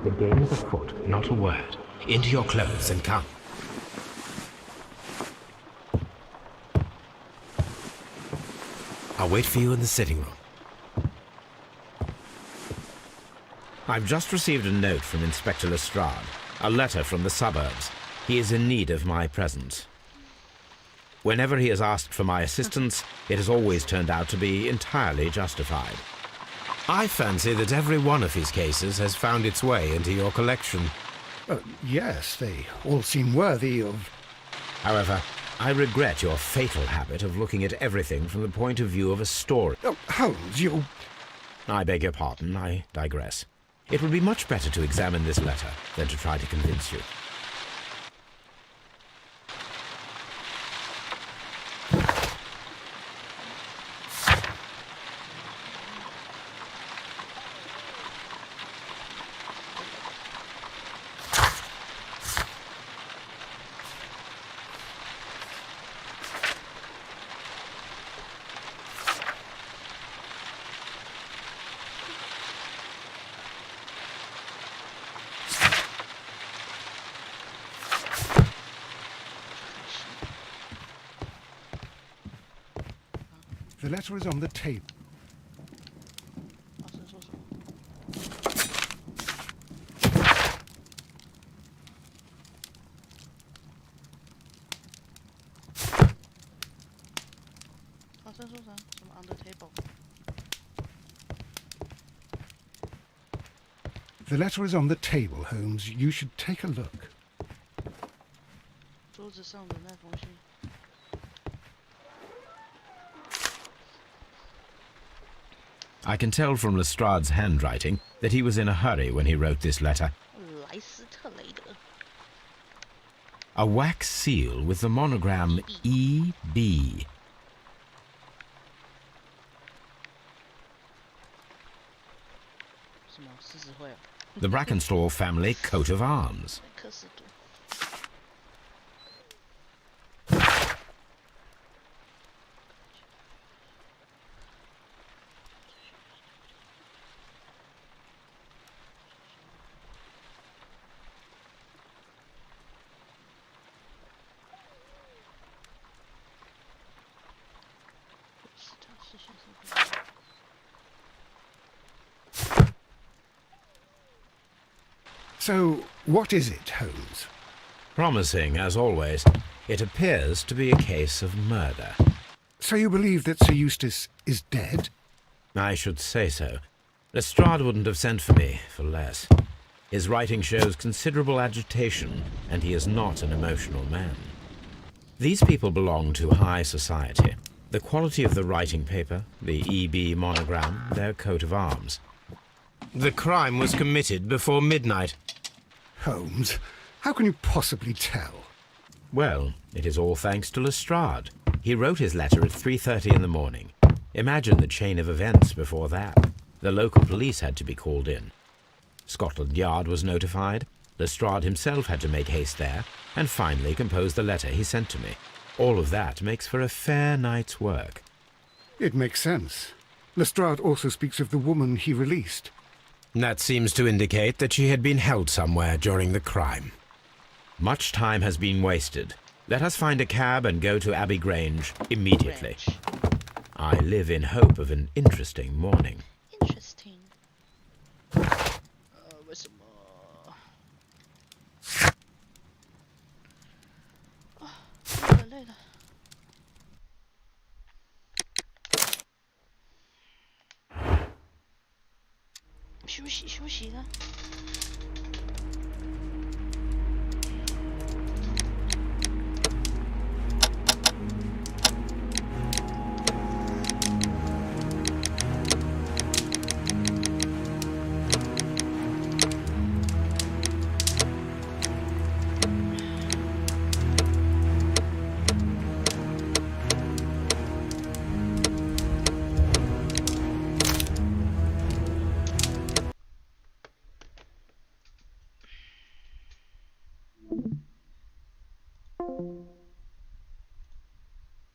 The game is afoot, not a word. Into your clothes and come. I'll wait for you in the sitting room. I've just received a note from Inspector Lestrade, a letter from the suburbs. He is in need of my presence. Whenever he has asked for my assistance, it has always turned out to be entirely justified. I fancy that every one of his cases has found its way into your collection. Yes, they all seem worthy of... However, I regret your fatal habit of looking at everything from the point of view of a story. Oh, Holmes, you... I beg your pardon, I digress. It would be much better to examine this letter than to try to convince you. The letter is on the table. 发生说啥？什么 on the table？ The letter is on the table, Holmes. You should take a look. 桌子上的那封信。 I can tell from Lestrade's handwriting that he was in a hurry when he wrote this letter. 莱斯特雷德。 A wax seal with the monogram E.B. 什么狮子会啊？ The Brackenstall family coat of arms. 克斯多。 So, what is it, Holmes? Promising, as always, it appears to be a case of murder. So you believe that Sir Eustace is dead? I should say so. Lestrade wouldn't have sent for me for less. His writing shows considerable agitation, and he is not an emotional man. These people belong to high society. The quality of the writing paper, the E.B. monogram, their coat of arms. The crime was committed before midnight. Holmes, how can you possibly tell? Well, it is all thanks to Lestrade. He wrote his letter at 3:30 in the morning. Imagine the chain of events before that. The local police had to be called in. Scotland Yard was notified. Lestrade himself had to make haste there, and finally compose the letter he sent to me. All of that makes for a fair night's work. It makes sense. Lestrade also speaks of the woman he released. That seems to indicate that she had been held somewhere during the crime. Much time has been wasted. Let us find a cab and go to Abbey Grange immediately. I live in hope of an interesting morning. Interesting。为什么？累了累了。休息休息了。